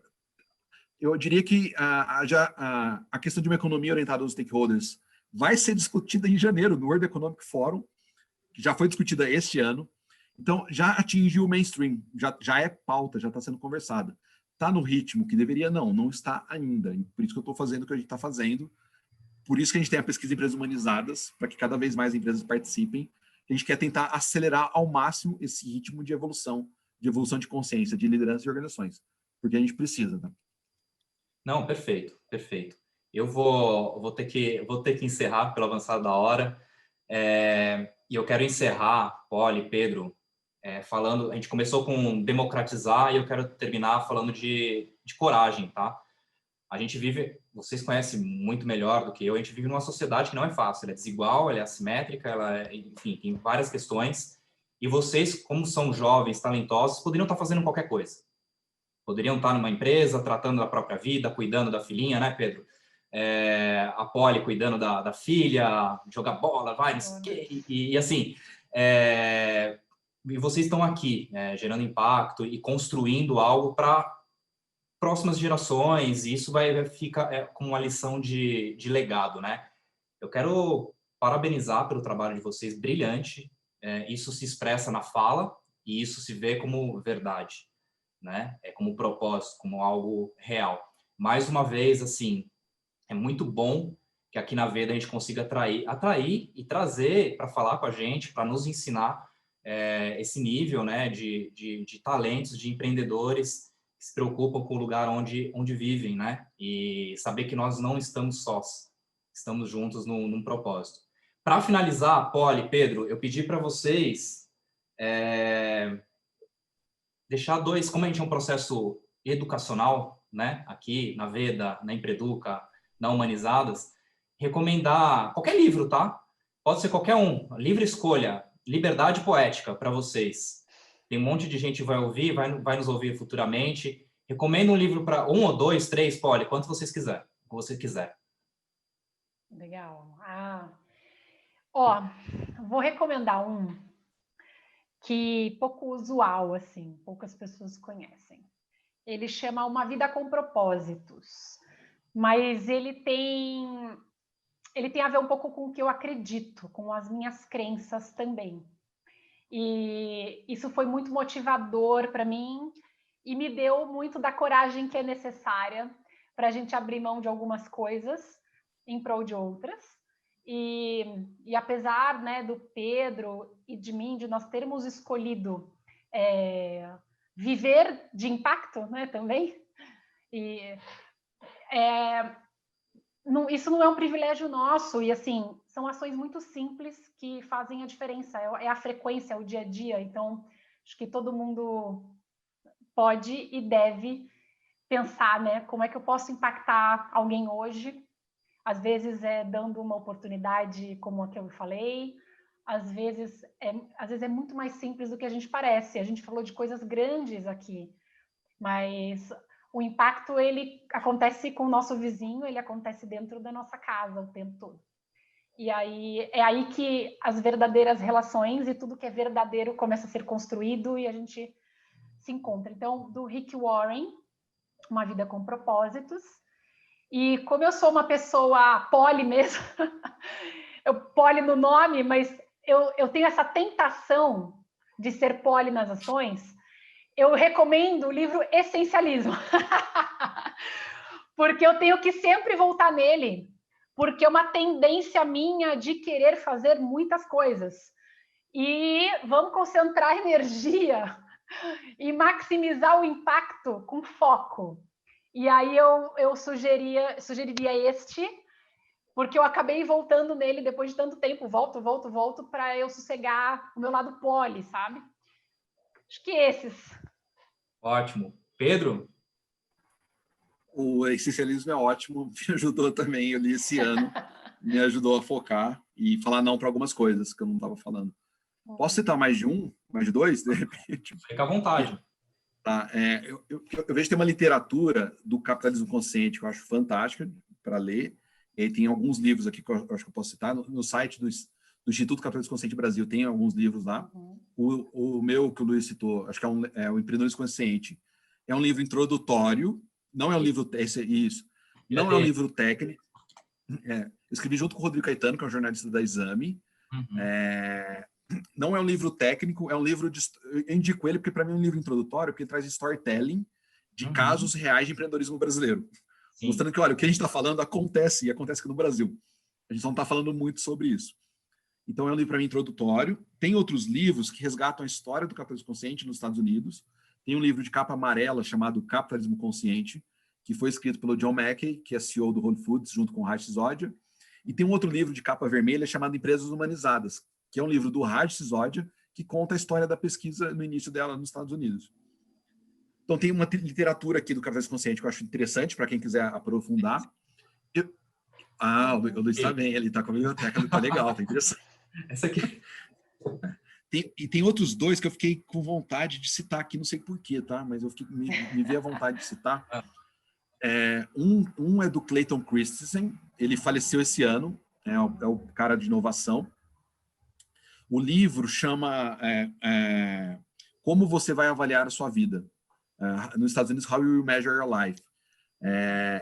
Eu diria que a questão de uma economia orientada aos stakeholders vai ser discutida em janeiro, no World Economic Forum, que já foi discutida este ano. Então, já atingiu o mainstream, já é pauta, já está sendo conversada. Está no ritmo que deveria? Não está ainda. Por isso que eu estou fazendo o que a gente está fazendo. Por isso que a gente tem a pesquisa de empresas humanizadas, para que cada vez mais empresas participem. A gente quer tentar acelerar ao máximo esse ritmo de evolução de consciência, de liderança de organizações, porque a gente precisa. Né? Não, perfeito, perfeito. Eu vou ter que encerrar pelo avançado da hora. E eu quero encerrar, Poli, Pedro, falando, a gente começou com democratizar e eu quero terminar falando de coragem, tá? A gente vive, vocês conhecem muito melhor do que eu, a gente vive numa sociedade que não é fácil, ela é desigual, ela é assimétrica, enfim, tem várias questões, e vocês, como são jovens, talentosos, poderiam estar fazendo qualquer coisa. Poderiam estar numa empresa, tratando da própria vida, cuidando da filhinha, né, Pedro? A Poli cuidando da filha, jogar bola, vai, não sei o quê, e assim, e vocês estão aqui, gerando impacto e construindo algo para próximas gerações, e isso vai ficar como uma lição de legado, né? Eu quero parabenizar pelo trabalho de vocês, brilhante, isso se expressa na fala, e isso se vê como verdade, né? Como propósito, como algo real. Mais uma vez, assim, é muito bom que aqui na Veda a gente consiga atrair e trazer para falar com a gente, para nos ensinar esse nível, né, de talentos, de empreendedores que se preocupam com o lugar onde vivem, né, e saber que nós não estamos sós, estamos juntos num propósito. Para finalizar, Poli, Pedro, eu pedi para vocês deixar como a gente é um processo educacional, né, aqui na Veda, na Empreduca, na Humanizadas, recomendar qualquer livro, tá? Pode ser qualquer um, livre escolha, liberdade poética para vocês. Tem um monte de gente que vai ouvir, vai nos ouvir futuramente. Recomendo um livro para 1 ou 2, 3, Poli, quantos vocês quiser, o que você quiser. Legal. Ó, vou recomendar um que pouco usual, assim, poucas pessoas conhecem. Ele chama Uma Vida com Propósitos, mas ele tem a ver um pouco com o que eu acredito, com as minhas crenças também. E isso foi muito motivador para mim e me deu muito da coragem que é necessária para a gente abrir mão de algumas coisas em prol de outras. E apesar, né, do Pedro e de mim, de nós termos escolhido viver de impacto, né, também, isso não é um privilégio nosso, e assim, são ações muito simples que fazem a diferença, é a frequência, é o dia a dia, então acho que todo mundo pode e deve pensar, né, como é que eu posso impactar alguém hoje, às vezes dando uma oportunidade como a que eu falei, às vezes é muito mais simples do que a gente parece, a gente falou de coisas grandes aqui, mas o impacto, ele acontece com o nosso vizinho, ele acontece dentro da nossa casa o tempo todo. E aí, é aí que as verdadeiras relações e tudo que é verdadeiro começa a ser construído e a gente se encontra. Então, do Rick Warren, Uma Vida com Propósitos. E como eu sou uma pessoa poli mesmo, eu poli no nome, mas eu tenho essa tentação de ser poli nas ações, eu recomendo o livro Essencialismo. Porque eu tenho que sempre voltar nele, porque é uma tendência minha de querer fazer muitas coisas. E vamos concentrar energia e maximizar o impacto com foco. E aí eu sugeriria este, porque eu acabei voltando nele depois de tanto tempo, volto, para eu sossegar o meu lado poli, sabe? Acho que esses. Ótimo. Pedro? O essencialismo é ótimo, me ajudou também, eu li esse ano, me ajudou a focar e falar não para algumas coisas que eu não estava falando. Posso citar mais de um, mais de dois, de repente? Fica à vontade. Tá, eu vejo que tem uma literatura do capitalismo consciente que eu acho fantástica para ler. E tem alguns livros aqui que eu acho que eu posso citar. No site do Instituto Capitalismo Consciente Brasil tem alguns livros lá. O meu, que o Luiz citou, acho que é o Empreendedorismo Consciente. É um livro introdutório, não é um livro... Isso. Não é um livro técnico. Eu escrevi junto com o Rodrigo Caetano, que é um jornalista da Exame. Não é um livro técnico, é um livro eu indico ele porque para mim é um livro introdutório, porque ele traz storytelling de casos reais de empreendedorismo brasileiro. Sim. Mostrando que, olha, o que a gente está falando acontece, e acontece aqui no Brasil. A gente não está falando muito sobre isso. Então é um livro para mim introdutório. Tem outros livros que resgatam a história do capitalismo consciente nos Estados Unidos. Tem um livro de capa amarela chamado Capitalismo Consciente, que foi escrito pelo John Mackey, que é CEO do Whole Foods, junto com o Raish Zodia. E tem um outro livro de capa vermelha chamado Empresas Humanizadas, que é um livro do Raj Sisodia, que conta a história da pesquisa no início dela nos Estados Unidos. Então, tem uma literatura aqui do Capitalismo Consciente que eu acho interessante para quem quiser aprofundar. O Luiz está bem, ele está com a biblioteca, está legal, está interessante. Essa aqui. Tem outros dois que eu fiquei com vontade de citar aqui, não sei porquê, tá? Mas eu me vi à vontade de citar. Um é do Clayton Christensen, ele faleceu esse ano, é o cara de inovação. O livro chama Como Você Vai Avaliar a Sua Vida? Nos Estados Unidos, How You Measure Your Life.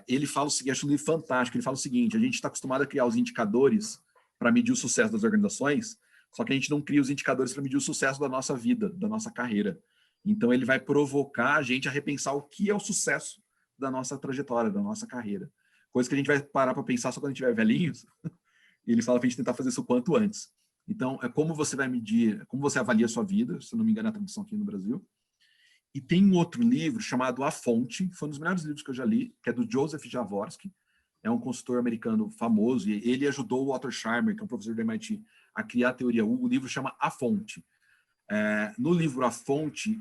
Ele fala o seguinte, acho um livro fantástico, ele fala o seguinte: a gente está acostumado a criar os indicadores para medir o sucesso das organizações, só que a gente não cria os indicadores para medir o sucesso da nossa vida, da nossa carreira. Então, ele vai provocar a gente a repensar o que é o sucesso da nossa trajetória, da nossa carreira. Coisa que a gente vai parar para pensar só quando a gente tiver velhinhos. E ele fala para a gente tentar fazer isso o quanto antes. Então, é como você vai medir, como você avalia a sua vida, se não me engano, é a tradução aqui no Brasil. E tem um outro livro chamado A Fonte, foi um dos melhores livros que eu já li, que é do Joseph Jaworski, é um consultor americano famoso, e ele ajudou o Otto Scharmer, que é um professor do MIT, a criar a teoria U. O livro chama A Fonte. No livro A Fonte,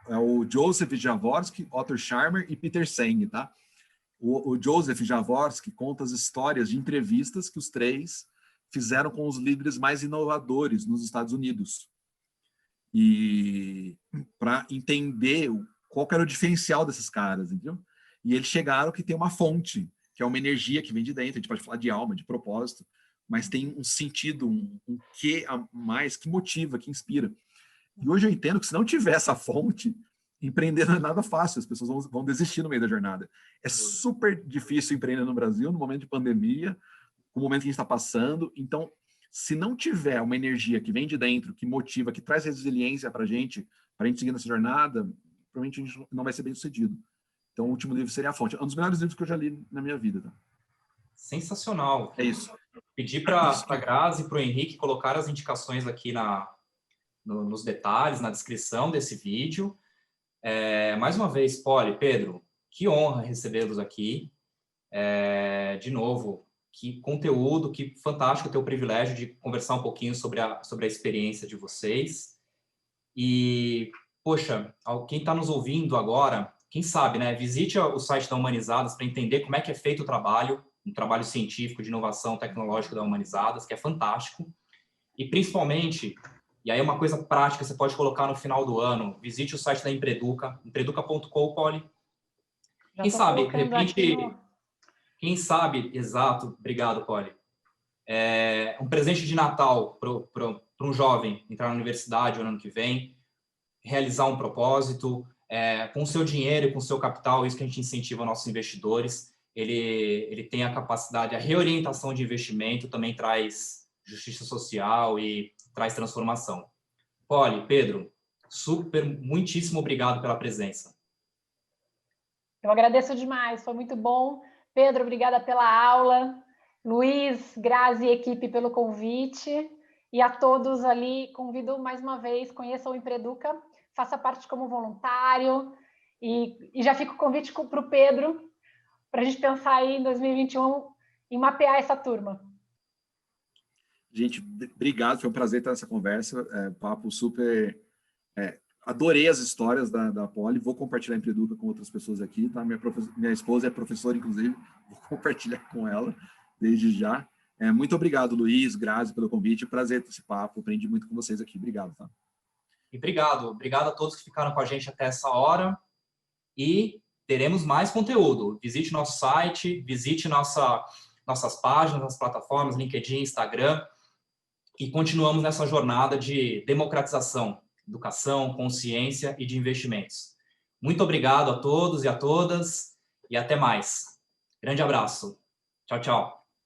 é o Joseph Jaworski, Otto Scharmer e Peter Senge, tá? O Joseph Jaworski conta as histórias de entrevistas que os três fizeram com os líderes mais inovadores nos Estados Unidos. E para entender qual que era o diferencial desses caras, entendeu? E eles chegaram que tem uma fonte, que é uma energia que vem de dentro. A gente pode falar de alma, de propósito, mas tem um sentido, um quê a mais que motiva, que inspira. E hoje eu entendo que se não tiver essa fonte, empreender não é nada fácil, as pessoas vão desistir no meio da jornada. É super difícil empreender no Brasil, no momento de pandemia, no momento que a gente está passando. Então, se não tiver uma energia que vem de dentro, que motiva, que traz resiliência para a gente seguir nessa jornada, provavelmente a gente não vai ser bem sucedido. Então, o último livro seria A Fonte. É um dos melhores livros que eu já li na minha vida. Tá? Sensacional. É isso. Pedi para a Grazi e para o Henrique colocar as indicações aqui nos detalhes, na descrição desse vídeo. Mais uma vez, Poli, Pedro, que honra recebê-los aqui. De novo, que conteúdo, que fantástico ter o privilégio de conversar um pouquinho sobre a experiência de vocês. E, poxa, quem está nos ouvindo agora, quem sabe, né? Visite o site da Humanizadas para entender como é que é feito o trabalho, um trabalho científico de inovação tecnológica da Humanizadas, que é fantástico. E, principalmente, e aí uma coisa prática, você pode colocar no final do ano, visite o site da Empreduca, empreduca.com, Poli. Quem sabe, de repente... Quem sabe, exato, obrigado, Poli. Um presente de Natal para um jovem entrar na universidade no ano que vem, realizar um propósito, com o seu dinheiro e com o seu capital, isso que a gente incentiva nossos investidores, ele tem a capacidade, a reorientação de investimento também traz justiça social e traz transformação. Poli, Pedro, muitíssimo obrigado pela presença. Eu agradeço demais, foi muito bom. Pedro, obrigada pela aula. Luiz, Grazi e equipe pelo convite. E a todos ali, convido mais uma vez, conheçam o Empreduca, faça parte como voluntário. E já fica o convite para o Pedro, para a gente pensar aí em 2021 em mapear essa turma. Gente, obrigado, foi um prazer estar nessa conversa. Papo super... Adorei as histórias da Poli, vou compartilhar em Empreduca com outras pessoas aqui, tá? Minha esposa é professora, inclusive, vou compartilhar com ela desde já. Muito obrigado, Luiz, Grazi, pelo convite, prazer ter esse papo, aprendi muito com vocês aqui, obrigado. Tá? E obrigado a todos que ficaram com a gente até essa hora, e teremos mais conteúdo. Visite nosso site, visite nossas páginas, nas plataformas, LinkedIn, Instagram, e continuamos nessa jornada de democratização, educação, consciência e de investimentos. Muito obrigado a todos e a todas, e até mais. Grande abraço. Tchau, tchau.